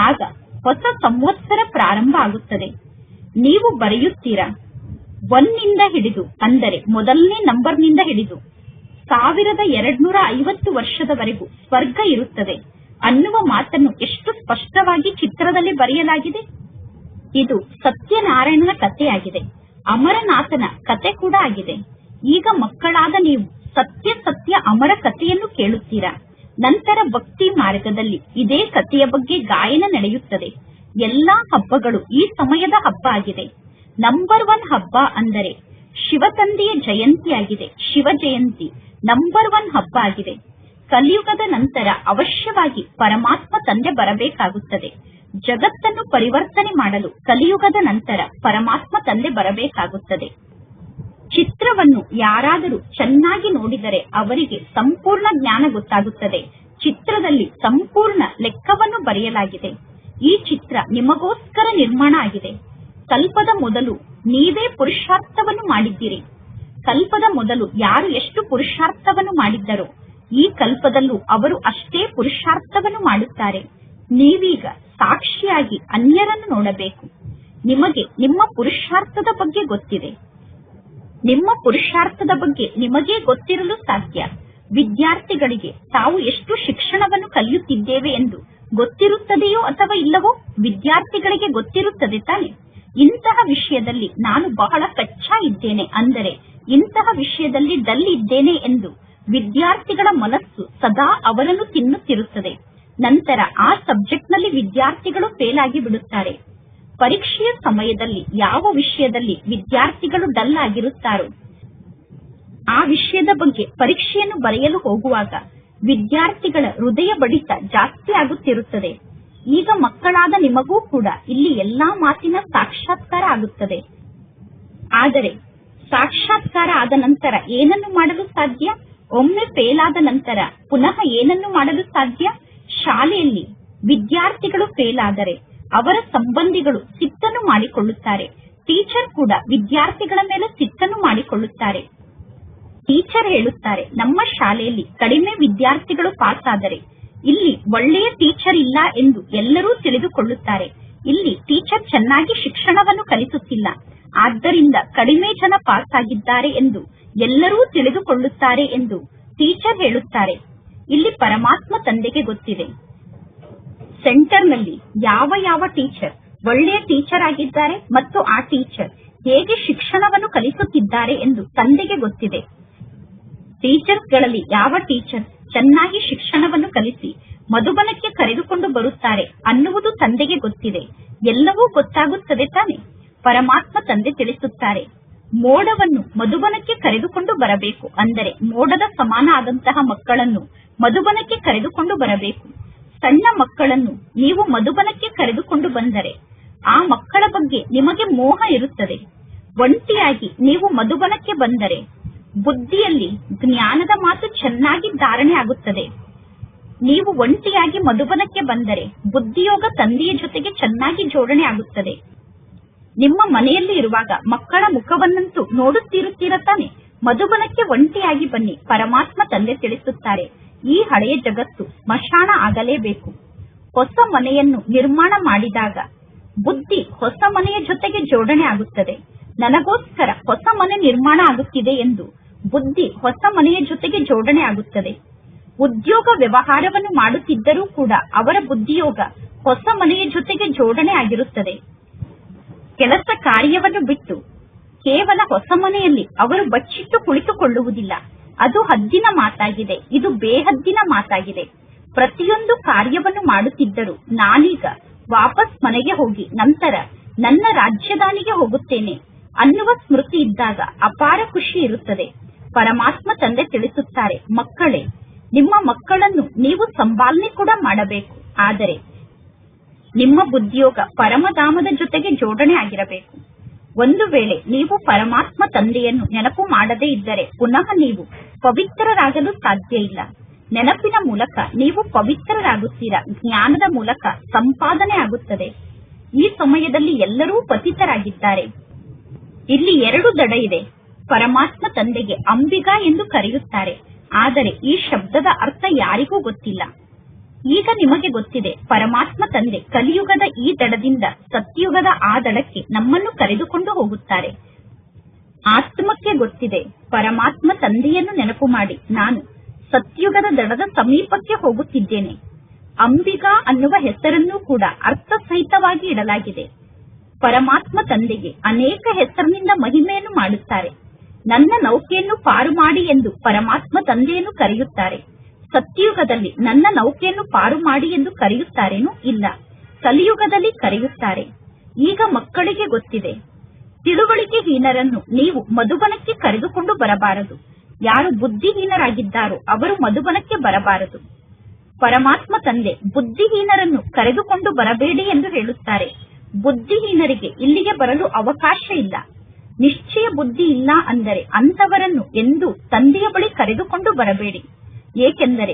ಆಗ ಹೊಸ ಸಂವತ್ಸರ ಪ್ರಾರಂಭ ಆಗುತ್ತದೆ. ನೀವು ಬರೆಯುತ್ತೀರಾ 1 ಹಿಡಿದು ಅಂದರೆ ಮೊದಲನೇ ನಂಬರ್ನಿಂದ ಹಿಡಿದು 1250 ವರ್ಷದವರೆಗೂ ಸ್ವರ್ಗ ಇರುತ್ತದೆ ಅನ್ನುವ ಮಾತನ್ನು ಎಷ್ಟು ಸ್ಪಷ್ಟವಾಗಿ ಚಿತ್ರದಲ್ಲಿ ಬರೆಯಲಾಗಿದೆ. ಇದು ಸತ್ಯನಾರಾಯಣನ ಕಥೆಯಾಗಿದೆ. ಅಮರನಾಥನ ಕತೆ ಕೂಡ ಆಗಿದೆ. ಈಗ ಮಕ್ಕಳಾದ ನೀವು ಸತ್ಯ ಸತ್ಯ ಅಮರ ಕಥೆಯನ್ನು ಕೇಳುತ್ತೀರಾ. ನಂತರ ಭಕ್ತಿ ಮಾರ್ಗದಲ್ಲಿ ಇದೇ ಕಥೆಯ ಬಗ್ಗೆ ಗಾಯನ ನಡೆಯುತ್ತದೆ. ಎಲ್ಲಾ ಹಬ್ಬಗಳು ಈ ಸಮಯದ ಹಬ್ಬ ಆಗಿದೆ. ನಂಬರ್ 1 ಹಬ್ಬ ಅಂದರೆ ಶಿವತಂದೆಯ ಜಯಂತಿಯಾಗಿದೆ. ಶಿವ ಜಯಂತಿ ನಂಬರ್ 1 ಹಬ್ಬ ಆಗಿದೆ. ಕಲಿಯುಗದ ನಂತರ ಅವಶ್ಯವಾಗಿ ಪರಮಾತ್ಮ ತಂದೆ ಬರಬೇಕಾಗುತ್ತದೆ. ಜಗತ್ತನ್ನು ಪರಿವರ್ತನೆ ಮಾಡಲು ಕಲಿಯುಗದ ನಂತರ ಪರಮಾತ್ಮ ತಂದೆ ಬರಬೇಕಾಗುತ್ತದೆ. ಚಿತ್ರವನ್ನು ಯಾರಾದರೂ ಚೆನ್ನಾಗಿ ನೋಡಿದರೆ ಅವರಿಗೆ ಸಂಪೂರ್ಣ ಜ್ಞಾನ ಗೊತ್ತಾಗುತ್ತದೆ. ಚಿತ್ರದಲ್ಲಿ ಸಂಪೂರ್ಣ ಲೆಕ್ಕವನ್ನು ಬರೆಯಲಾಗಿದೆ. ಈ ಚಿತ್ರ ನಿಮಗೋಸ್ಕರ ನಿರ್ಮಾಣ ಆಗಿದೆ. ಕಲ್ಪದ ಮೊದಲು ನೀವೇ ಪುರುಷಾರ್ಥವನ್ನು ಮಾಡಿದ್ದೀರಿ. ಕಲ್ಪದ ಮೊದಲು ಯಾರು ಎಷ್ಟು ಪುರುಷಾರ್ಥವನ್ನು ಮಾಡಿದ್ದರೋ ಈ ಕಲ್ಪದಲ್ಲೂ ಅವರು ಅಷ್ಟೇ ಪುರುಷಾರ್ಥವನ್ನು ಮಾಡುತ್ತಾರೆ. ನೀವೀಗ ಸಾಕ್ಷಿಯಾಗಿ ಅನ್ಯರನ್ನು ನೋಡಬೇಕು. ನಿಮಗೆ ನಿಮ್ಮ ಪುರುಷಾರ್ಥದ ಬಗ್ಗೆ ಗೊತ್ತಿದೆ. ನಿಮ್ಮ ಪುರುಷಾರ್ಥದ ಬಗ್ಗೆ ನಿಮಗೇ ಗೊತ್ತಿರಲು ಸಾಧ್ಯ. ವಿದ್ಯಾರ್ಥಿಗಳಿಗೆ ತಾವು ಎಷ್ಟು ಶಿಕ್ಷಣವನ್ನು ಕಲಿಯುತ್ತಿದ್ದೇವೆ ಎಂದು ಗೊತ್ತಿರುತ್ತದೆಯೋ ಅಥವಾ ಇಲ್ಲವೋ? ವಿದ್ಯಾರ್ಥಿಗಳಿಗೆ ಗೊತ್ತಿರುತ್ತದೆ ತಾನೆ. ಇಂತಹ ವಿಷಯದಲ್ಲಿ ನಾನು ಬಹಳ ಕಚ್ಚಾ ಇದ್ದೇನೆ, ಅಂದರೆ ಇಂತಹ ವಿಷಯದಲ್ಲಿ ಡಲ್ ಇದ್ದೇನೆ ಎಂದು ವಿದ್ಯಾರ್ಥಿಗಳ ಮನಸ್ಸು ಸದಾ ಅವರನ್ನು ತಿನ್ನುತ್ತಿರುತ್ತದೆ. ನಂತರ ಆ ಸಬ್ಜೆಕ್ಟ್ ನಲ್ಲಿ ವಿದ್ಯಾರ್ಥಿಗಳು ಫೇಲ್ ಆಗಿ ಬಿಡುತ್ತಾರೆ. ಪರೀಕ್ಷೆಯ ಸಮಯದಲ್ಲಿ ಯಾವ ವಿಷಯದಲ್ಲಿ ವಿದ್ಯಾರ್ಥಿಗಳು ಡಲ್ ಆಗಿರುತ್ತಾರೋ ಆ ವಿಷಯದ ಬಗ್ಗೆ ಪರೀಕ್ಷೆಯನ್ನು ಬರೆಯಲು ಹೋಗುವಾಗ ವಿದ್ಯಾರ್ಥಿಗಳ ಹೃದಯ ಬಡಿತ ಜಾಸ್ತಿ ಆಗುತ್ತಿರುತ್ತದೆ. ಈಗ ಮಕ್ಕಳಾದ ನಿಮಗೂ ಕೂಡ ಇಲ್ಲಿ ಎಲ್ಲಾ ಮಾತಿನ ಸಾಕ್ಷಾತ್ಕಾರ ಆಗುತ್ತದೆ. ಆದರೆ ಸಾಕ್ಷಾತ್ಕಾರ ಆದ ನಂತರ ಏನನ್ನು ಮಾಡಲು ಸಾಧ್ಯ? ಒಮ್ಮೆ ಫೇಲ್ ಆದ ನಂತರ ಪುನಃ ಏನನ್ನು ಮಾಡಲು ಸಾಧ್ಯ? ಶಾಲೆಯಲ್ಲಿ ವಿದ್ಯಾರ್ಥಿಗಳು ಫೇಲ್ ಆದರೆ ಅವರ ಸಂಬಂಧಿಗಳು ಸಿಟ್ಟನ್ನು ಮಾಡಿಕೊಳ್ಳುತ್ತಾರೆ. ಟೀಚರ್ ಕೂಡ ವಿದ್ಯಾರ್ಥಿಗಳ ಮೇಲೆ ಸಿಟ್ಟನ್ನು ಮಾಡಿಕೊಳ್ಳುತ್ತಾರೆ. ಟೀಚರ್ ಹೇಳುತ್ತಾರೆ, ನಮ್ಮ ಶಾಲೆಯಲ್ಲಿ ಕಡಿಮೆ ವಿದ್ಯಾರ್ಥಿಗಳು ಪಾಸ್ ಆದರೆ ಇಲ್ಲಿ ಒಳ್ಳೆಯ ಟೀಚರ್ ಇಲ್ಲ ಎಂದು ಎಲ್ಲರೂ ತಿಳಿದುಕೊಳ್ಳುತ್ತಾರೆ. ಇಲ್ಲಿ ಟೀಚರ್ ಚೆನ್ನಾಗಿ ಶಿಕ್ಷಣವನ್ನು ಕಲಿಸುತ್ತಿಲ್ಲ, ಆದ್ದರಿಂದ ಕಡಿಮೆ ಜನ ಪಾಸ್ ಆಗಿದ್ದಾರೆ ಎಂದು ಎಲ್ಲರೂ ತಿಳಿದುಕೊಳ್ಳುತ್ತಾರೆ ಎಂದು ಟೀಚರ್ ಹೇಳುತ್ತಾರೆ. ಇಲ್ಲಿ ಪರಮಾತ್ಮ ತಂದೆಗೆ ಗೊತ್ತಿದೆ ಸೆಂಟರ್ನಲ್ಲಿ ಯಾವ ಯಾವ ಟೀಚರ್ ಒಳ್ಳೆಯ ಟೀಚರ್ ಆಗಿದ್ದಾರೆ ಮತ್ತು ಆ ಟೀಚರ್ ಹೇಗೆ ಶಿಕ್ಷಣವನ್ನು ಕಲಿಸುತ್ತಿದ್ದಾರೆ ಎಂದು ತಂದೆಗೆ ಗೊತ್ತಿದೆ. ಟೀಚರ್ಸ್ಗಳಲ್ಲಿ ಯಾವ ಟೀಚರ್ ಚೆನ್ನಾಗಿ ಶಿಕ್ಷಣವನ್ನು ಕಲಿಸಿ ಮಧುಬನಕ್ಕೆ ಕರೆದುಕೊಂಡು ಬರುತ್ತಾರೆ ಅನ್ನುವುದು ತಂದೆಗೆ ಗೊತ್ತಿದೆ. ಎಲ್ಲವೂ ಗೊತ್ತಾಗುತ್ತದೆ ತಾನೆ. ಪರಮಾತ್ಮ ತಂದೆ ತಿಳಿಸುತ್ತಾರೆ, ಮೋಡವನ್ನು ಮಧುಬನಕ್ಕೆ ಕರೆದುಕೊಂಡು ಬರಬೇಕು, ಅಂದರೆ ಮೋಡದ ಸಮಾನ ಆದಂತಹ ಮಕ್ಕಳನ್ನು ಮಧುಬನಕ್ಕೆ ಕರೆದುಕೊಂಡು ಬರಬೇಕು. ಸಣ್ಣ ಮಕ್ಕಳನ್ನು ನೀವು ಮಧುಬನಕ್ಕೆ ಕರೆದುಕೊಂಡು ಬಂದರೆ ಆ ಮಕ್ಕಳ ಬಗ್ಗೆ ನಿಮಗೆ ಮೋಹ ಇರುತ್ತದೆ. ಒಂಟಿಯಾಗಿ ನೀವು ಮಧುಬನಕ್ಕೆ ಬಂದರೆ ಬುದ್ಧಿಯಲ್ಲಿ ಜ್ಞಾನದ ಮಾತು ಚೆನ್ನಾಗಿ ಧಾರಣೆ ಆಗುತ್ತದೆ. ನೀವು ಒಂಟಿಯಾಗಿ ಮಧುಬನಕ್ಕೆ ಬಂದರೆ ಬುದ್ಧಿಯೋಗ ತಂದೆಯ ಜೊತೆಗೆ ಚೆನ್ನಾಗಿ ಜೋಡಣೆ ಆಗುತ್ತದೆ. ನಿಮ್ಮ ಮನೆಯಲ್ಲಿ ಇರುವಾಗ ಮಕ್ಕಳ ಮುಖವನ್ನಂತೂ ನೋಡುತ್ತಿರುತ್ತೀರ ತಾನೆ. ಮಧುಬನಕ್ಕೆ ಒಂಟಿಯಾಗಿ ಬನ್ನಿ. ಪರಮಾತ್ಮ ತಂದೆ ತಿಳಿಸುತ್ತಾರೆ, ಈ ಹಳೆಯ ಜಗತ್ತು ಸ್ಮಶಾನ ಆಗಲೇಬೇಕು. ಹೊಸ ಮನೆಯನ್ನು ನಿರ್ಮಾಣ ಮಾಡಿದಾಗ ಬುದ್ಧಿ ಹೊಸ ಮನೆಯ ಜೊತೆಗೆ ಜೋಡಣೆ ಆಗುತ್ತದೆ. ನನಗೋಸ್ಕರ ಹೊಸ ಮನೆ ನಿರ್ಮಾಣ ಆಗುತ್ತಿದೆ ಎಂದು ಬುದ್ಧಿ ಹೊಸ ಮನೆಯ ಜೊತೆಗೆ ಜೋಡಣೆ ಆಗುತ್ತದೆ. ಉದ್ಯೋಗ ವ್ಯವಹಾರವನ್ನು ಮಾಡುತ್ತಿದ್ದರೂ ಕೂಡ ಅವರ ಬುದ್ಧಿಯೋಗ ಹೊಸ ಮನೆಯ ಜೊತೆಗೆ ಜೋಡಣೆ ಆಗಿರುತ್ತದೆ. ಕೆಲಸ ಕಾರ್ಯವನ್ನು ಬಿಟ್ಟು ಕೇವಲ ಹೊಸ ಮನೆಯಲ್ಲಿ ಅವರು ಬಚ್ಚಿಟ್ಟು ಕುಳಿತುಕೊಳ್ಳುವುದಿಲ್ಲ. ಅದು ಹದ್ದಿನ ಮಾತಾಗಿದೆ, ಇದು ಬೇಹದ್ದಿನ ಮಾತಾಗಿದೆ. ಪ್ರತಿಯೊಂದು ಕಾರ್ಯವನ್ನು ಮಾಡುತ್ತಿದ್ದರೂ ನಾನೀಗ ವಾಪಸ್ ಮನೆಗೆ ಹೋಗಿ ನಂತರ ನನ್ನ ರಾಜ್ಯದಾನಿಗೆ ಹೋಗುತ್ತೇನೆ ಅನ್ನುವ ಸ್ಮೃತಿ ಇದ್ದಾಗ ಅಪಾರ ಖುಷಿ ಇರುತ್ತದೆ. ಪರಮಾತ್ಮ ತಂದೆ ತಿಳಿಸುತ್ತಾರೆ, ಮಕ್ಕಳೇ, ನಿಮ್ಮ ಮಕ್ಕಳನ್ನು ನೀವು ಸಂಪಾಲನೆ ಕೂಡ ಮಾಡಬೇಕು, ಆದರೆ ನಿಮ್ಮ ಬುದ್ಧಿಯೋಗ ಪರಮಧಾಮದ ಜೊತೆಗೆ ಜೋಡಣೆ ಆಗಿರಬೇಕು. ಒಂದು ವೇಳೆ ನೀವು ಪರಮಾತ್ಮ ತಂದೆಯನ್ನು ನೆನಪು ಮಾಡದೇ ಇದ್ದರೆ ಪುನಃ ನೀವು ಪವಿತ್ರರಾಗಲು ಸಾಧ್ಯ ಇಲ್ಲ. ನೆನಪಿನ ಮೂಲಕ ನೀವು ಪವಿತ್ರರಾಗುತ್ತೀರಾ, ಜ್ಞಾನದ ಮೂಲಕ ಸಂಪಾದನೆ ಆಗುತ್ತದೆ. ಈ ಸಮಯದಲ್ಲಿ ಎಲ್ಲರೂ ಪತಿತರಾಗಿದ್ದಾರೆ. ಇಲ್ಲಿ ಎರಡು ದಡ ಇದೆ. ಪರಮಾತ್ಮ ತಂದೆಗೆ ಅಂಬಿಗಾ ಎಂದು ಕರೆಯುತ್ತಾರೆ, ಆದರೆ ಈ ಶಬ್ದದ ಅರ್ಥ ಯಾರಿಗೂ ಗೊತ್ತಿಲ್ಲ. ಈಗ ನಿಮಗೆ ಗೊತ್ತಿದೆ, ಪರಮಾತ್ಮ ತಂದೆ ಕಲಿಯುಗದ ಈ ದಡದಿಂದ ಸತ್ಯುಗದ ಆ ದಡಕ್ಕೆ ನಮ್ಮನ್ನು ಕರೆದುಕೊಂಡು ಹೋಗುತ್ತಾರೆ. ಆತ್ಮಕ್ಕೆ ಗೊತ್ತಿದೆ, ಪರಮಾತ್ಮ ತಂದೆಯನ್ನು ನೆನಪು ಮಾಡಿ ನಾನು ಸತ್ಯುಗದ ದಡದ ಸಮೀಪಕ್ಕೆ ಹೋಗುತ್ತಿದ್ದೇನೆ. ಅಂಬಿಗಾ ಅನ್ನುವ ಹೆಸರನ್ನು ಕೂಡ ಅರ್ಥ ಸಹಿತವಾಗಿ ಇಡಲಾಗಿದೆ. ಪರಮಾತ್ಮ ತಂದೆಗೆ ಅನೇಕ ಹೆಸರಿನಿಂದ ಮಹಿಮೆಯನ್ನು ಮಾಡುತ್ತಾರೆ. ನನ್ನ ನೌಕೆಯನ್ನು ಪಾರು ಮಾಡಿ ಎಂದು ಪರಮಾತ್ಮ ತಂದೆಯನ್ನು ಕರೆಯುತ್ತಾರೆ. ಸತ್ಯಯುಗದಲ್ಲಿ ನನ್ನ ನೌಕೆಯನ್ನು ಪಾರು ಮಾಡಿ ಎಂದು ಕರೆಯುತ್ತಾರೇನೂ ಇಲ್ಲ, ಕಲಿಯುಗದಲ್ಲಿ ಕರೆಯುತ್ತಾರೆ. ಈಗ ಮಕ್ಕಳಿಗೆ ಗೊತ್ತಿದೆ, ತಿಳುವಳಿಕೆಹೀನರನ್ನು ನೀವು ಮಧುಬನಕ್ಕೆ ಕರೆದುಕೊಂಡು ಬರಬಾರದು. ಯಾರು ಬುದ್ಧಿಹೀನರಾಗಿದ್ದಾರೋ ಅವರು ಮಧುಬನಕ್ಕೆ ಬರಬಾರದು. ಪರಮಾತ್ಮ ತಂದೆ ಬುದ್ಧಿಹೀನರನ್ನು ಕರೆದುಕೊಂಡು ಬರಬೇಡಿ ಎಂದು ಹೇಳುತ್ತಾರೆ. ಬುದ್ಧಿಹೀನರಿಗೆ ಇಲ್ಲಿಗೆ ಬರಲು ಅವಕಾಶ ಇಲ್ಲ. ನಿಶ್ಚಯ ಬುದ್ಧಿ ಇಲ್ಲ ಅಂದರೆ ಅಂತವರನ್ನು ಎಂದೂ ತಂದೆಯ ಬಳಿ ಕರೆದುಕೊಂಡು ಬರಬೇಡಿ. ಏಕೆಂದರೆ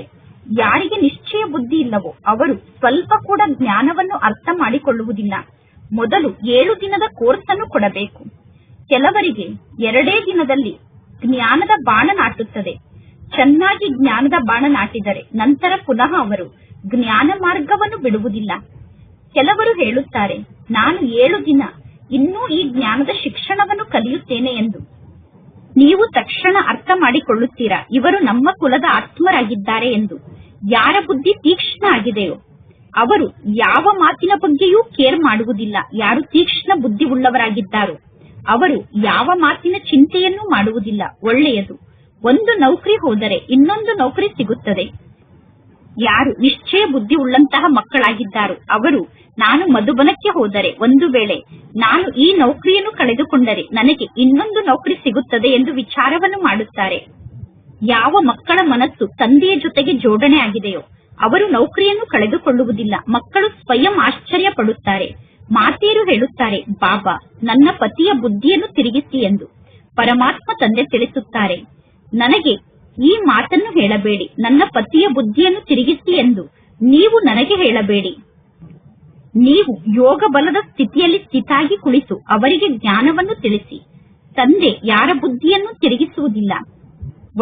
ಯಾರಿಗೆ ನಿಶ್ಚಯ ಬುದ್ಧಿ ಇಲ್ಲವೋ ಅವರು ಸ್ವಲ್ಪ ಕೂಡ ಜ್ಞಾನವನ್ನು ಅರ್ಥ ಮಾಡಿಕೊಳ್ಳುವುದಿಲ್ಲ. ಮೊದಲು 7 ದಿನದ ಕೋರ್ಸ್ ಅನ್ನು ಕೊಡಬೇಕು. ಕೆಲವರಿಗೆ 2 ದಿನದಲ್ಲಿ ಜ್ಞಾನದ ಬಾಣ ನಾಟುತ್ತದೆ. ಚೆನ್ನಾಗಿ ಜ್ಞಾನದ ಬಾಣ ನಾಟಿದರೆ ನಂತರ ಪುನಃ ಅವರು ಜ್ಞಾನ ಮಾರ್ಗವನ್ನು ಬಿಡುವುದಿಲ್ಲ. ಕೆಲವರು ಹೇಳುತ್ತಾರೆ, ನಾನು 7 ದಿನ ಇನ್ನೂ ಈ ಜ್ಞಾನದ ಶಿಕ್ಷಣವನ್ನು ಕಲಿಯುತ್ತೇನೆ ಎಂದು. ನೀವು ತಕ್ಷಣ ಅರ್ಥ ಮಾಡಿಕೊಳ್ಳುತ್ತೀರಾ, ಇವರು ನಮ್ಮ ಕುಲದ ಆತ್ಮರಾಗಿದ್ದಾರೆ ಎಂದು. ಯಾರ ಬುದ್ಧಿ ತೀಕ್ಷ್ಣ ಆಗಿದೆಯೋ ಅವರು ಯಾವ ಮಾತಿನ ಬಗ್ಗೆಯೂ ಕೇರ್ ಮಾಡುವುದಿಲ್ಲ. ಯಾರು ತೀಕ್ಷ್ಣ ಬುದ್ಧಿ ಉಳ್ಳವರಾಗಿದ್ದಾರೋ ಅವರು ಯಾವ ಮಾತಿನ ಚಿಂತೆಯನ್ನೂ ಮಾಡುವುದಿಲ್ಲ. ಒಳ್ಳೆಯದು, ಒಂದು ನೌಕರಿ ಹೋದರೆ ಇನ್ನೊಂದು ನೌಕರಿ ಸಿಗುತ್ತದೆ. ಯಾರು ನಿಶ್ಚಯ ಬುದ್ಧಿ ಉಳ್ಳಂತಹ ಮಕ್ಕಳಾಗಿದ್ದಾರೋ ಅವರು ನಾನು ಮಧುಬನಕ್ಕೆ ಹೋದರೆ ಒಂದು ವೇಳೆ ನಾನು ಈ ನೌಕರಿಯನ್ನು ಕಳೆದುಕೊಂಡರೆ ನನಗೆ ಇನ್ನೊಂದು ನೌಕರಿ ಸಿಗುತ್ತದೆ ಎಂದು ವಿಚಾರವನ್ನು ಮಾಡುತ್ತಾರೆ. ಯಾವ ಮಕ್ಕಳ ಮನಸ್ಸು ತಂದೆಯ ಜೊತೆಗೆ ಜೋಡಣೆ ಆಗಿದೆಯೋ ಅವರು ನೌಕರಿಯನ್ನು ಕಳೆದುಕೊಳ್ಳುವುದಿಲ್ಲ. ಮಕ್ಕಳು ಸ್ವಯಂ ಆಶ್ಚರ್ಯ ಪಡುತ್ತಾರೆ. ಮಾತೆಯರು ಹೇಳುತ್ತಾರೆ, ಬಾಬಾ ನನ್ನ ಪತಿಯ ಬುದ್ಧಿಯನ್ನು ತಿರುಗಿಸಿ ಎಂದು. ಪರಮಾತ್ಮ ತಂದೆ ತಿಳಿಸುತ್ತಾರೆ, ನನಗೆ ಈ ಮಾತನ್ನು ಹೇಳಬೇಡಿ, ನನ್ನ ಪತಿಯ ಬುದ್ಧಿಯನ್ನು ತಿರುಗಿಸಿ ಎಂದು ನೀವು ನನಗೆ ಹೇಳಬೇಡಿ. ನೀವು ಯೋಗ ಬಲದ ಸ್ಥಿತಿಯಲ್ಲಿ ಸ್ಥಿತಾಗಿ ಕುಳಿತು ಅವರಿಗೆ ಜ್ಞಾನವನ್ನು ತಿಳಿಸಿ. ತಂದೆ ಯಾರ ಬುದ್ಧಿಯನ್ನು ತಿರುಗಿಸುವುದಿಲ್ಲ.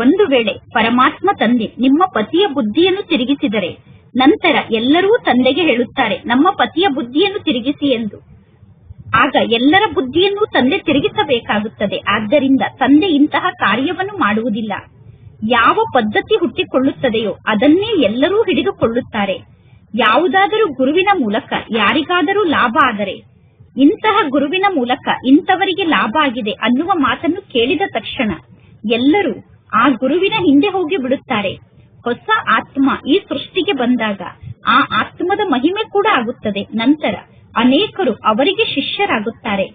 ಒಂದು ವೇಳೆ ಪರಮಾತ್ಮ ತಂದೆ ನಿಮ್ಮ ಪತಿಯ ಬುದ್ಧಿಯನ್ನು ತಿರುಗಿಸಿದರೆ ನಂತರ ಎಲ್ಲರೂ ತಂದೆಗೆ ಹೇಳುತ್ತಾರೆ, ನಮ್ಮ ಪತಿಯ ಬುದ್ಧಿಯನ್ನು ತಿರುಗಿಸಿ ಎಂದು. ಆಗ ಎಲ್ಲರ ಬುದ್ಧಿಯನ್ನು ತಂದೆ ತಿರುಗಿಸಬೇಕಾಗುತ್ತದೆ. ಆದ್ದರಿಂದ ತಂದೆ ಇಂತಹ ಕಾರ್ಯವನ್ನು ಮಾಡುವುದಿಲ್ಲ. ಯಾವ ಪದ್ಧತಿ ಹುಟ್ಟಿಕೊಳ್ಳುತ್ತದೆಯೋ ಅದನ್ನೇ ಎಲ್ಲರೂ ಹಿಡಿದುಕೊಳ್ಳುತ್ತಾರೆ. ಯಾವುದಾದರೂ ಗುರುವಿನ ಮೂಲಕ ಯಾರಿಗಾದರೂ ಲಾಭ ಆದರೆ ಇಂತಹ ಗುರುವಿನ ಮೂಲಕ ಇಂಥವರಿಗೆ ಲಾಭ ಆಗಿದೆ ಅನ್ನುವ ಮಾತನ್ನು ಕೇಳಿದ ತಕ್ಷಣ ಎಲ್ಲರೂ ಆ ಗುರುವಿನ ಹಿಂದೆ ಹೋಗಿ ಬಿಡುತ್ತಾರೆ. ಹೊಸ ಆತ್ಮ ಈ ಸೃಷ್ಟಿಗೆ ಬಂದಾಗ ಆ ಆತ್ಮದ ಮಹಿಮೆ ಕೂಡ ಆಗುತ್ತದೆ. ನಂತರ ಅನೇಕರು ಅವರಿಗೆ ಶಿಷ್ಯರಾಗುತ್ತಾರೆ.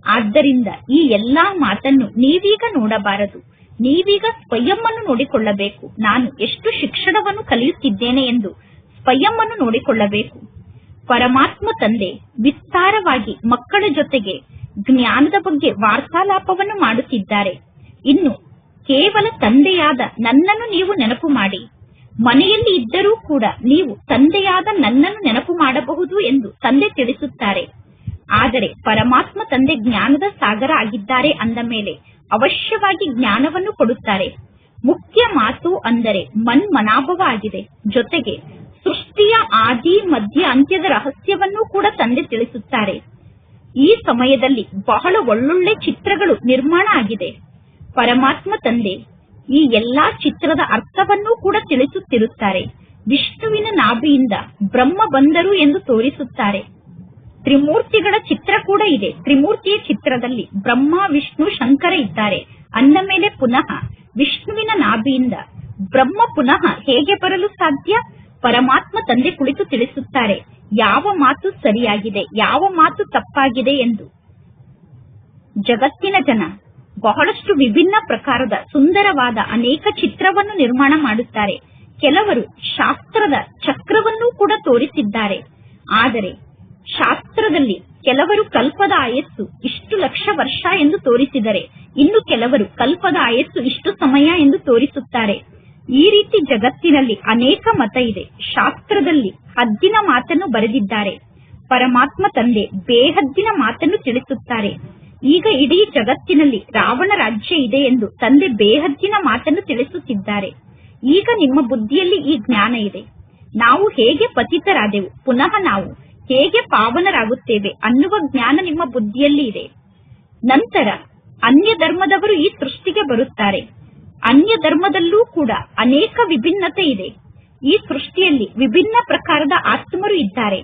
ಆದ್ದರಿಂದ ಈ ಎಲ್ಲಾ ಮಾತನ್ನು ನೀವೀಗ ನೋಡಬಾರದು. ನೀವೀಗ ಸ್ವಯಂ ಅನ್ನು ನೋಡಿಕೊಳ್ಳಬೇಕು. ನಾನು ಎಷ್ಟು ಶಿಕ್ಷಣವನ್ನು ಕಲಿಯುತ್ತಿದ್ದೇನೆ ಎಂದು ಸ್ವಯಂ ಅನ್ನು ನೋಡಿಕೊಳ್ಳಬೇಕು. ಪರಮಾತ್ಮ ತಂದೆ ವಿಸ್ತಾರವಾಗಿ ಮಕ್ಕಳ ಜೊತೆಗೆ ಜ್ಞಾನದ ಬಗ್ಗೆ ವಾರ್ತಾಲಾಪವನ್ನು ಮಾಡುತ್ತಿದ್ದಾರೆ. ಇನ್ನು ಕೇವಲ ತಂದೆಯಾದ ನನ್ನನ್ನು ನೀವು ನೆನಪು ಮಾಡಿ. ಮನೆಯಲ್ಲಿ ಇದ್ದರೂ ಕೂಡ ನೀವು ತಂದೆಯಾದ ನನ್ನನ್ನು ನೆನಪು ಮಾಡಬಹುದು ಎಂದು ತಂದೆ ತಿಳಿಸುತ್ತಾರೆ. ಆದರೆ ಪರಮಾತ್ಮ ತಂದೆ ಜ್ಞಾನದ ಸಾಗರ ಆಗಿದ್ದಾರೆ ಅಂದ ಮೇಲೆ ಅವಶ್ಯವಾಗಿ ಜ್ಞಾನವನ್ನು ಕೊಡುತ್ತಾರೆ. ಮುಖ್ಯ ಮಾತು ಅಂದರೆ ಮನ್ಮನಾಭವ ಆಗಿದೆ. ಜೊತೆಗೆ ಸೃಷ್ಟಿಯ ಆದಿ ಮಧ್ಯ ಅಂತ್ಯದ ರಹಸ್ಯವನ್ನೂ ಕೂಡ ತಂದೆ ತಿಳಿಸುತ್ತಾರೆ. ಈ ಸಮಯದಲ್ಲಿ ಬಹಳ ಒಳ್ಳೊಳ್ಳೆ ಚಿತ್ರಗಳು ನಿರ್ಮಾಣ ಆಗಿದೆ. ಪರಮಾತ್ಮ ತಂದೆ ಈ ಎಲ್ಲಾ ಚಿತ್ರದ ಅರ್ಥವನ್ನೂ ಕೂಡ ತಿಳಿಸುತ್ತಿರುತ್ತಾರೆ. ವಿಷ್ಣುವಿನ ನಾಭಿಯಿಂದ ಬ್ರಹ್ಮ ಬಂದರು ಎಂದು ತೋರಿಸುತ್ತಾರೆ. ತ್ರಿಮೂರ್ತಿಗಳ ಚಿತ್ರ ಕೂಡ ಇದೆ. ತ್ರಿಮೂರ್ತಿಯ ಚಿತ್ರದಲ್ಲಿ ಬ್ರಹ್ಮ, ವಿಷ್ಣು, ಶಂಕರ ಇದ್ದಾರೆ. ಅಂದ ಮೇಲೆ ಪುನಃ ವಿಷ್ಣುವಿನ ನಾಭಿಯಿಂದ ಬ್ರಹ್ಮ ಪುನಃ ಹೇಗೆ ಬರಲು ಸಾಧ್ಯ? ಪರಮಾತ್ಮ ತಂದೆ ಕುಳಿತು ತಿಳಿಸುತ್ತಾರೆ ಯಾವ ಮಾತು ಸರಿಯಾಗಿದೆ, ಯಾವ ಮಾತು ತಪ್ಪಾಗಿದೆ ಎಂದು. ಜಗತ್ತಿನ ಜನ ಬಹಳಷ್ಟು ವಿಭಿನ್ನ ಪ್ರಕಾರದ ಸುಂದರವಾದ ಅನೇಕ ಚಿತ್ರವನ್ನು ನಿರ್ಮಾಣ ಮಾಡುತ್ತಾರೆ. ಕೆಲವರು ಶಾಸ್ತ್ರದ ಚಕ್ರವನ್ನೂ ಕೂಡ ತೋರಿಸಿದ್ದಾರೆ. ಆದರೆ ಶಾಸ್ತ್ರದಲ್ಲಿ ಕೆಲವರು ಕಲ್ಪದ ಆಯಸ್ಸು ಇಷ್ಟು ಲಕ್ಷ ವರ್ಷ ಎಂದು ತೋರಿಸಿದರೆ ಇನ್ನು ಕೆಲವರು ಕಲ್ಪದ ಆಯಸ್ಸು ಇಷ್ಟು ಸಮಯ ಎಂದು ತೋರಿಸುತ್ತಾರೆ. ಈ ರೀತಿ ಜಗತ್ತಿನಲ್ಲಿ ಅನೇಕ ಮತ ಇದೆ. ಶಾಸ್ತ್ರದಲ್ಲಿ ಹದ್ದಿನ ಮಾತನ್ನು ಬರೆದಿದ್ದಾರೆ. ಪರಮಾತ್ಮ ತಂದೆ ಬೇಹದ್ದಿನ ಮಾತನ್ನು ತಿಳಿಸುತ್ತಾರೆ. ಈಗ ಇಡೀ ಜಗತ್ತಿನಲ್ಲಿ ರಾವಣ ರಾಜ್ಯ ಇದೆ ಎಂದು ತಂದೆ ಬೇಹದ್ದಿನ ಮಾತನ್ನು ತಿಳಿಸುತ್ತಿದ್ದಾರೆ. ಈಗ ನಿಮ್ಮ ಬುದ್ಧಿಯಲ್ಲಿ ಈ ಜ್ಞಾನ ಇದೆ. ನಾವು ಹೇಗೆ ಪತಿತರಾದೆವು, ಪುನಃ ನಾವು ಹೇಗೆ ಪಾವನರಾಗುತ್ತೇವೆ ಅನ್ನುವ ಜ್ಞಾನ ನಿಮ್ಮ ಬುದ್ಧಿಯಲ್ಲಿ ಇದೆ. ನಂತರ ಅನ್ಯ ಧರ್ಮದವರು ಈ ಸೃಷ್ಟಿಗೆ ಬರುತ್ತಾರೆ. ಅನ್ಯ ಧರ್ಮದಲ್ಲೂ ಕೂಡ ಅನೇಕ ವಿಭಿನ್ನತೆ ಇದೆ. ಈ ಸೃಷ್ಟಿಯಲ್ಲಿ ವಿಭಿನ್ನ ಪ್ರಕಾರದ ಆತ್ಮರು ಇದ್ದಾರೆ.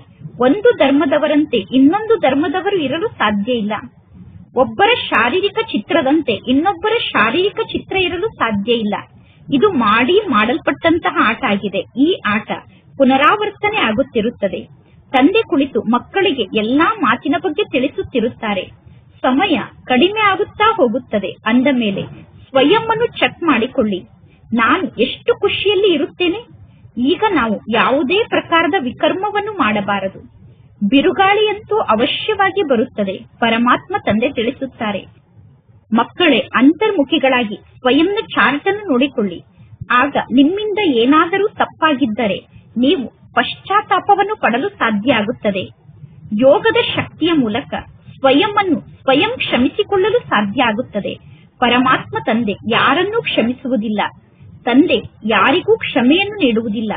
ಒಂದು ಧರ್ಮದವರಂತೆ ಇನ್ನೊಂದು ಧರ್ಮದವರು ಇರಲು ಸಾಧ್ಯ ಇಲ್ಲ. ಒಬ್ಬರ ಶಾರೀರಿಕ ಚಿತ್ರದಂತೆ ಇನ್ನೊಬ್ಬರ ಶಾರೀರಿಕ ಚಿತ್ರ ಇರಲು ಸಾಧ್ಯ ಇಲ್ಲ. ಇದು ಮಾಡಲ್ಪಟ್ಟಂತಹ ಆಟ ಆಗಿದೆ. ಈ ಆಟ ಪುನರಾವರ್ತನೆ ಆಗುತ್ತಿರುತ್ತದೆ. ತಂದೆ ಕುಳಿತು ಮಕ್ಕಳಿಗೆ ಎಲ್ಲಾ ಮಾತಿನ ಬಗ್ಗೆ ತಿಳಿಸುತ್ತಿರುತ್ತಾರೆ. ಸಮಯ ಕಡಿಮೆ ಆಗುತ್ತಾ ಹೋಗುತ್ತದೆ. ಅಂದ ಮೇಲೆ ಸ್ವಯಂ ಅನ್ನು ಚೆಕ್ ಮಾಡಿಕೊಳ್ಳಿ. ನಾನು ಎಷ್ಟು ಖುಷಿಯಲ್ಲಿ ಇರುತ್ತೇನೆ. ಈಗ ನಾವು ಯಾವುದೇ ಪ್ರಕಾರದ ವಿಕರ್ಮವನ್ನು ಮಾಡಬಾರದು. ಬಿರುಗಾಳಿಯಂತೂ ಅವಶ್ಯವಾಗಿ ಬರುತ್ತದೆ. ಪರಮಾತ್ಮ ತಂದೆ ತಿಳಿಸುತ್ತಾರೆ, ಮಕ್ಕಳೇ ಅಂತರ್ಮುಖಿಗಳಾಗಿ ಸ್ವಯಂನ ಚಾರ್ಟ್ ಅನ್ನು ನೋಡಿಕೊಳ್ಳಿ. ಆಗ ನಿಮ್ಮಿಂದ ಏನಾದರೂ ತಪ್ಪಾಗಿದ್ದರೆ ನೀವು ಪಶ್ಚಾತ್ತಾಪವನ್ನು ಪಡಲು ಸಾಧ್ಯ ಆಗುತ್ತದೆ. ಯೋಗದ ಶಕ್ತಿಯ ಮೂಲಕ ಸ್ವಯಂ ಕ್ಷಮಿಸಿಕೊಳ್ಳಲು ಸಾಧ್ಯ ಆಗುತ್ತದೆ. ಪರಮಾತ್ಮ ತಂದೆ ಯಾರನ್ನೂ ಕ್ಷಮಿಸುವುದಿಲ್ಲ. ತಂದೆ ಯಾರಿಗೂ ಕ್ಷಮೆಯನ್ನು ನೀಡುವುದಿಲ್ಲ.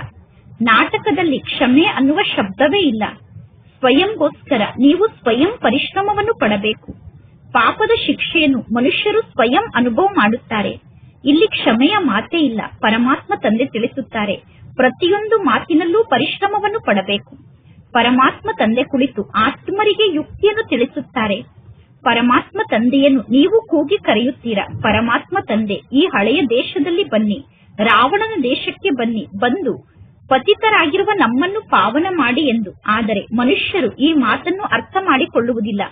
ನಾಟಕದಲ್ಲಿ ಕ್ಷಮೆ ಅನ್ನುವ ಶಬ್ದವೇ ಇಲ್ಲ. ಸ್ವಯಂಗೋಸ್ಕರ ನೀವು ಸ್ವಯಂ ಪರಿಶ್ರಮವನ್ನು ಪಡಬೇಕು. ಪಾಪದ ಶಿಕ್ಷೆಯನ್ನು ಮನುಷ್ಯರು ಸ್ವಯಂ ಅನುಭವ ಮಾಡುತ್ತಾರೆ. ಇಲ್ಲಿ ಕ್ಷಮೆಯ ಮಾತೇ ಇಲ್ಲ. ಪರಮಾತ್ಮ ತಂದೆ ತಿಳಿಸುತ್ತಾರೆ, ಪ್ರತಿಯೊಂದು ಮಾತಿನಲ್ಲೂ ಪರಿಶ್ರಮವನ್ನು ಪಡಬೇಕು. ಪರಮಾತ್ಮ ತಂದೆ ಕುಳಿತು ಆತ್ಮರಿಗೆ ಯುಕ್ತಿಯನ್ನು ತಿಳಿಸುತ್ತಾರೆ. ಪರಮಾತ್ಮ ತಂದೆಯನ್ನು ನೀವು ಕೂಗಿ ಕರೆಯುತ್ತೀರಾ, ಪರಮಾತ್ಮ ತಂದೆ ಈ ಹಳೆಯ ದೇಶದಲ್ಲಿ ಬನ್ನಿ, ರಾವಣನ ದೇಶಕ್ಕೆ ಬನ್ನಿ, ಬಂದು ಪತಿತರಾಗಿರುವ ನಮ್ಮನ್ನು ಪಾವನ ಮಾಡಿ ಎಂದು. ಆದರೆ ಮನುಷ್ಯರು ಈ ಮಾತನ್ನು ಅರ್ಥ ಮಾಡಿಕೊಳ್ಳುವುದಿಲ್ಲ.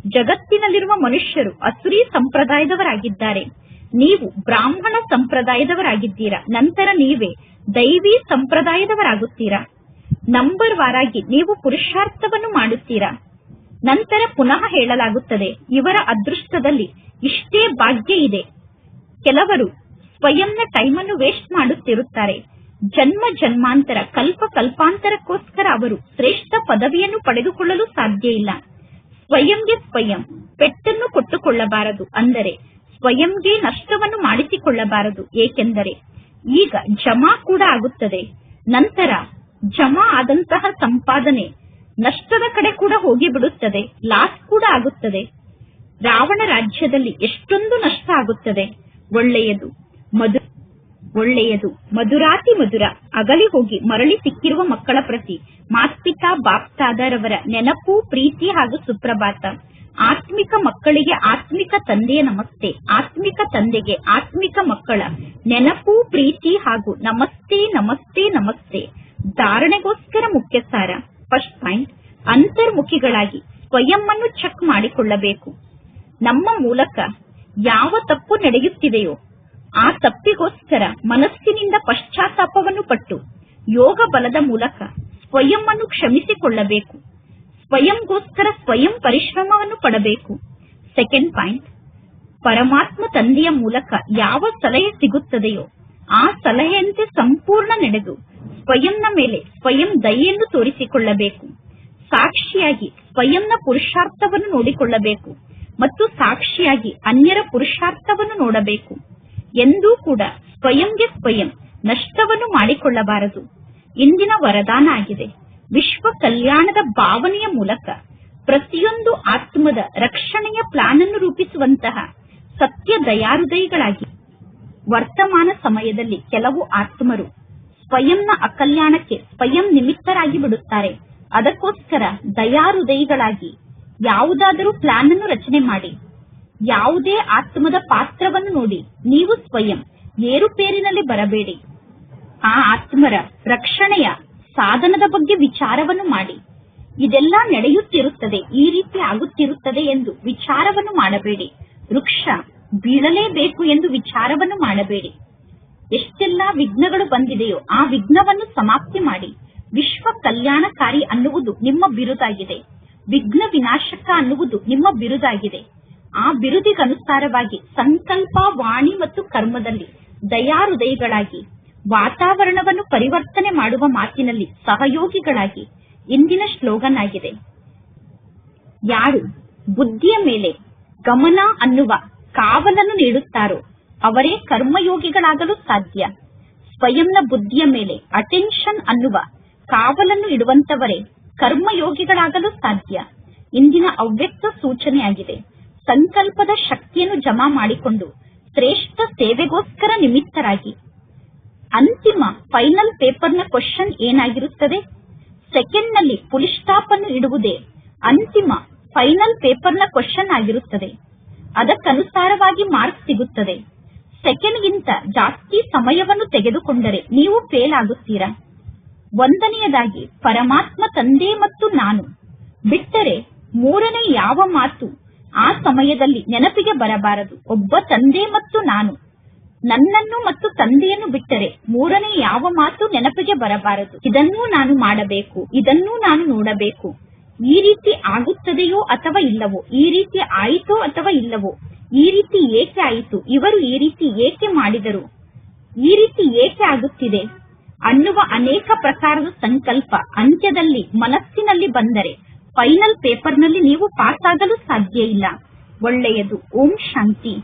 ಜಗತ್ತಿನಲ್ಲಿರುವ ಮನುಷ್ಯರು ಅಸುರಿ ಸಂಪ್ರದಾಯದವರಾಗಿದ್ದಾರೆ. ನೀವು ಬ್ರಾಹ್ಮಣ ಸಂಪ್ರದಾಯದವರಾಗಿದ್ದೀರಾ. ನಂತರ ನೀವೇ ದೈವಿ ಸಂಪ್ರದಾಯದವರಾಗುತ್ತೀರಾ. ನಂಬರ್ ವಾರಾಗಿ ನೀವು ಪುರುಷಾರ್ಥವನ್ನು ಮಾಡುತ್ತೀರಾ. ನಂತರ ಪುನಃ ಹೇಳಲಾಗುತ್ತದೆ, ಇವರ ಅದೃಷ್ಟದಲ್ಲಿ ಇಷ್ಟೇ ಭಾಗ್ಯ ಇದೆ. ಕೆಲವರು ಸ್ವಯಂನ ಟೈಮನ್ನು ವೇಸ್ಟ್ ಮಾಡುತ್ತಿರುತ್ತಾರೆ. ಜನ್ಮ ಜನ್ಮಾಂತರ ಕಲ್ಪ ಕಲ್ಪಾಂತರಕ್ಕೋಸ್ಕರ ಅವರು ಶ್ರೇಷ್ಠ ಪದವಿಯನ್ನು ಪಡೆದುಕೊಳ್ಳಲು ಸಾಧ್ಯ ಇಲ್ಲ. ಸ್ವಯಂಗೆ ಸ್ವಯಂ ಪೆಟ್ಟನ್ನು ಕೊಟ್ಟುಕೊಳ್ಳಬಾರದು, ಅಂದರೆ ಸ್ವಯಂಗೆ ನಷ್ಟವನ್ನು ಮಾಡಿಸಿಕೊಳ್ಳಬಾರದು. ಏಕೆಂದರೆ ಈಗ ಜಮಾ ಕೂಡ ಆಗುತ್ತದೆ. ನಂತರ ಜಮಾ ಆದಂತಹ ಸಂಪಾದನೆ ನಷ್ಟದ ಕಡೆ ಕೂಡ ಹೋಗಿಬಿಡುತ್ತದೆ, ಲಾಸ್ ಕೂಡ ಆಗುತ್ತದೆ. ರಾವಣ ರಾಜ್ಯದಲ್ಲಿ ಎಷ್ಟೊಂದು ನಷ್ಟ ಆಗುತ್ತದೆ. ಒಳ್ಳೆಯದು ಮಧುರಾತಿ ಮಧುರ ಅಗಲಿ ಹೋಗಿ ಮರಳಿ ಸಿಕ್ಕಿರುವ ಮಕ್ಕಳ ಪ್ರತಿ ಮಾಸ್ಪಿತಾ ಬಾಪ್ತಾದರವರ ನೆನಪು, ಪ್ರೀತಿ ಹಾಗೂ ಸುಪ್ರಭಾತ. ಆತ್ಮಿಕ ಮಕ್ಕಳಿಗೆ ಆತ್ಮಿಕ ತಂದೆಯ ನಮಸ್ತೆ, ಆತ್ಮಿಕ ತಂದೆಗೆ ಆತ್ಮಿಕ ಮಕ್ಕಳ ನೆನಪು, ಪ್ರೀತಿ ಹಾಗೂ ನಮಸ್ತೆ ನಮಸ್ತೆ ನಮಸ್ತೆ. ಧಾರಣೆಗೋಸ್ಕರ ಮುಖ್ಯ ಸಾರ. ಫಸ್ಟ್ ಪಾಯಿಂಟ್, ಅಂತರ್ಮುಖಿಗಳಾಗಿ ಸ್ವಯಂ ಅನ್ನು ಚೆಕ್ ಮಾಡಿಕೊಳ್ಳಬೇಕು. ನಮ್ಮ ಮೂಲಕ ಯಾವ ತಪ್ಪು ನಡೆಯುತ್ತಿದೆಯೋ ಆ ತಪ್ಪಿಗೋಸ್ಕರ ಮನಸ್ಸಿನಿಂದ ಪಶ್ಚಾತ್ತಾಪವನ್ನು ಪಟ್ಟು ಯೋಗ ಬಲದ ಮೂಲಕ ಸ್ವಯಂ ಅನ್ನು ಕ್ಷಮಿಸಿಕೊಳ್ಳಬೇಕು. ಸ್ವಯಂಗೋಸ್ಕರ ಸ್ವಯಂ ಪರಿಶ್ರಮವನ್ನು ಪಡಬೇಕು. ಸೆಕೆಂಡ್ ಪಾಯಿಂಟ್, ಪರಮಾತ್ಮ ತಂದೆಯ ಮೂಲಕ ಯಾವ ಸಲಹೆ ಸಿಗುತ್ತದೆಯೋ ಆ ಸಲಹೆಯಂತೆ ಸಂಪೂರ್ಣ ನಡೆದು ಸ್ವಯಂನ ಮೇಲೆ ಸ್ವಯಂ ದಯೆಯನ್ನು ತೋರಿಸಿಕೊಳ್ಳಬೇಕು. ಸಾಕ್ಷಿಯಾಗಿ ಸ್ವಯಂನ ಪುರುಷಾರ್ಥವನ್ನು ನೋಡಿಕೊಳ್ಳಬೇಕು ಮತ್ತು ಸಾಕ್ಷಿಯಾಗಿ ಅನ್ಯರ ಪುರುಷಾರ್ಥವನ್ನು ನೋಡಬೇಕು. ಎಂದೂ ಕೂಡ ಸ್ವಯಂಗೆ ಸ್ವಯಂ ನಷ್ಟವನ್ನು ಮಾಡಿಕೊಳ್ಳಬಾರದು. ಇಂದಿನ ವರದಾನ ಆಗಿದೆ. ವಿಶ್ವ ಕಲ್ಯಾಣದ ಭಾವನೆಯ ಮೂಲಕ ಪ್ರತಿಯೊಂದು ಆತ್ಮದ ರಕ್ಷಣೆಯ ಪ್ಲಾನ್ ಅನ್ನು ರೂಪಿಸುವಂತಹ ಸತ್ಯ ದಯಾಹೃದಯಿಗಳಾಗಿ. ವರ್ತಮಾನ ಸಮಯದಲ್ಲಿ ಕೆಲವು ಆತ್ಮರು ಸ್ವಯಂನ ಅಕಲ್ಯಾಣಕ್ಕೆ ಸ್ವಯಂ ನಿಮಿತ್ತರಾಗಿ ಬಿಡುತ್ತಾರೆ. ಅದಕ್ಕೋಸ್ಕರ ದಯಾಹೃದಯಿಗಳಾಗಿ ಯಾವುದಾದರೂ ಪ್ಲಾನ್ ಅನ್ನು ರಚನೆ ಮಾಡಿ. ಯಾವುದೇ ಆತ್ಮದ ಪಾತ್ರವನ್ನು ನೋಡಿ ನೀವು ಸ್ವಯಂ ಏರುಪೇರಿನಲ್ಲಿ ಬರಬೇಡಿ. ಆ ಆತ್ಮರ ರಕ್ಷಣೆಯ ಸಾಧನದ ಬಗ್ಗೆ ವಿಚಾರವನ್ನು ಮಾಡಿ. ಇದೆಲ್ಲ ನಡೆಯುತ್ತಿರುತ್ತದೆ, ಈ ರೀತಿ ಆಗುತ್ತಿರುತ್ತದೆ ಎಂದು ವಿಚಾರವನ್ನು ಮಾಡಬೇಡಿ. ವೃಕ್ಷ ಬೀಳಲೇಬೇಕು ಎಂದು ವಿಚಾರವನ್ನು ಮಾಡಬೇಡಿ. ಎಷ್ಟೆಲ್ಲಾ ವಿಘ್ನಗಳು ಬಂದಿದೆಯೋ ಆ ವಿಘ್ನವನ್ನು ಸಮಾಪ್ತಿ ಮಾಡಿ. ವಿಶ್ವ ಕಲ್ಯಾಣಕಾರಿ ಅನ್ನುವುದು ನಿಮ್ಮ ಬಿರುದಾಗಿದೆ. ವಿಘ್ನ ವಿನಾಶಕ ಅನ್ನುವುದು ನಿಮ್ಮ ಬಿರುದಾಗಿದೆ. ಆ ಬಿರುದಿಗನುಸಾರವಾಗಿ ಸಂಕಲ್ಪ, ವಾಣಿ ಮತ್ತು ಕರ್ಮದಲ್ಲಿ ದಯಾಹೃದಯಿಗಳಾಗಿ ವಾತಾವರಣವನ್ನು ಪರಿವರ್ತನೆ ಮಾಡುವ ಮಾತಿನಲ್ಲಿ ಸಹಯೋಗಿಗಳಾಗಿ. ಇಂದಿನ ಸ್ಲೋಗನ್ ಆಗಿದೆ, ಯಾರು ಬುದ್ಧಿಯ ಮೇಲೆ ಗಮನ ಅನ್ನುವ ಕಾವಲನ್ನು ನೀಡುತ್ತಾರೋ ಅವರೇ ಕರ್ಮಯೋಗಿಗಳಾಗಲು ಸಾಧ್ಯ. ಸ್ವಯಂನ ಬುದ್ಧಿಯ ಮೇಲೆ ಅಟೆನ್ಷನ್ ಅನ್ನುವ ಕಾವಲನ್ನು ಇಡುವಂತವರೇ ಕರ್ಮಯೋಗಿಗಳಾಗಲು ಸಾಧ್ಯ. ಇಂದಿನ ಅವ್ಯಕ್ತ ಸೂಚನೆಯಾಗಿದೆ. ಸಂಕಲ್ಪದ ಶಕ್ತಿಯನ್ನು ಜಮಾ ಮಾಡಿಕೊಂಡು ಶ್ರೇಷ್ಠ ಸೇವೆಗೋಸ್ಕರ ನಿಮಿತ್ತರಾಗಿ. ಅಂತಿಮ ಫೈನಲ್ ಪೇಪರ್ನ ಕ್ವಶನ್ ಏನಾಗಿರುತ್ತದೆ? ಸೆಕೆಂಡ್ ನಲ್ಲಿ ಫುಲ್ ಸ್ಟಾಪ್ ಅನ್ನು ಇಡುವುದೇ ಅಂತಿಮ ಫೈನಲ್ ಪೇಪರ್ನ ಕ್ವಶನ್ ಆಗಿರುತ್ತದೆ. ಅದಕ್ಕನುಸಾರವಾಗಿ ಮಾರ್ಕ್ಸ್ ಸಿಗುತ್ತದೆ. ಸೆಕೆಂಡ್ ಗಿಂತ ಜಾಸ್ತಿ ಸಮಯವನ್ನು ತೆಗೆದುಕೊಂಡರೆ ನೀವು ಫೇಲ್ ಆಗುತ್ತೀರಾ. ಒಂದನೆಯದಾಗಿ ಪರಮಾತ್ಮ ತಂದೆ ಮತ್ತು ನಾನು ಬಿಟ್ಟರೆ ಮೂರನೇ ಯಾವ ಮಾತು ಆ ಸಮಯದಲ್ಲಿ ನೆನಪಿಗೆ ಬರಬಾರದು. ಒಬ್ಬ ತಂದೆ ಮತ್ತು ನಾನು, ನನ್ನನ್ನು ಮತ್ತು ತಂದೆಯನ್ನು ಬಿಟ್ಟರೆ ಮೂರನೇ ಯಾವ ಮಾತು ನೆನಪಿಗೆ ಬರಬಾರದು. ಇದನ್ನೂ ನಾನು ಮಾಡಬೇಕು, ಇದನ್ನೂ ನಾನು ನೋಡಬೇಕು. ಈ ರೀತಿ ಆಗುತ್ತದೆಯೋ ಅಥವಾ ಇಲ್ಲವೋ, ಈ ರೀತಿ ಆಯಿತೋ ಅಥವಾ ಇಲ್ಲವೋ, ಈ ರೀತಿ ಏಕೆ ಆಯಿತು, ಇವರು ಈ ರೀತಿ ಏಕೆ ಮಾಡಿದರು, ಈ ರೀತಿ ಏಕೆ ಆಗುತ್ತಿದೆ ಅನ್ನುವ ಅನೇಕ ಪ್ರಕಾರದ ಸಂಕಲ್ಪ ಅಂತ್ಯದಲ್ಲಿ ಮನಸ್ಸಿನಲ್ಲಿ ಬಂದರೆ ಫೈನಲ್ ಪೇಪರ್ನಲ್ಲಿ ನೀವು ಪಾಸ್ ಆಗಲು ಸಾಧ್ಯ ಇಲ್ಲ. ಒಳ್ಳೆಯದು. ಓಂ ಶಾಂತಿ.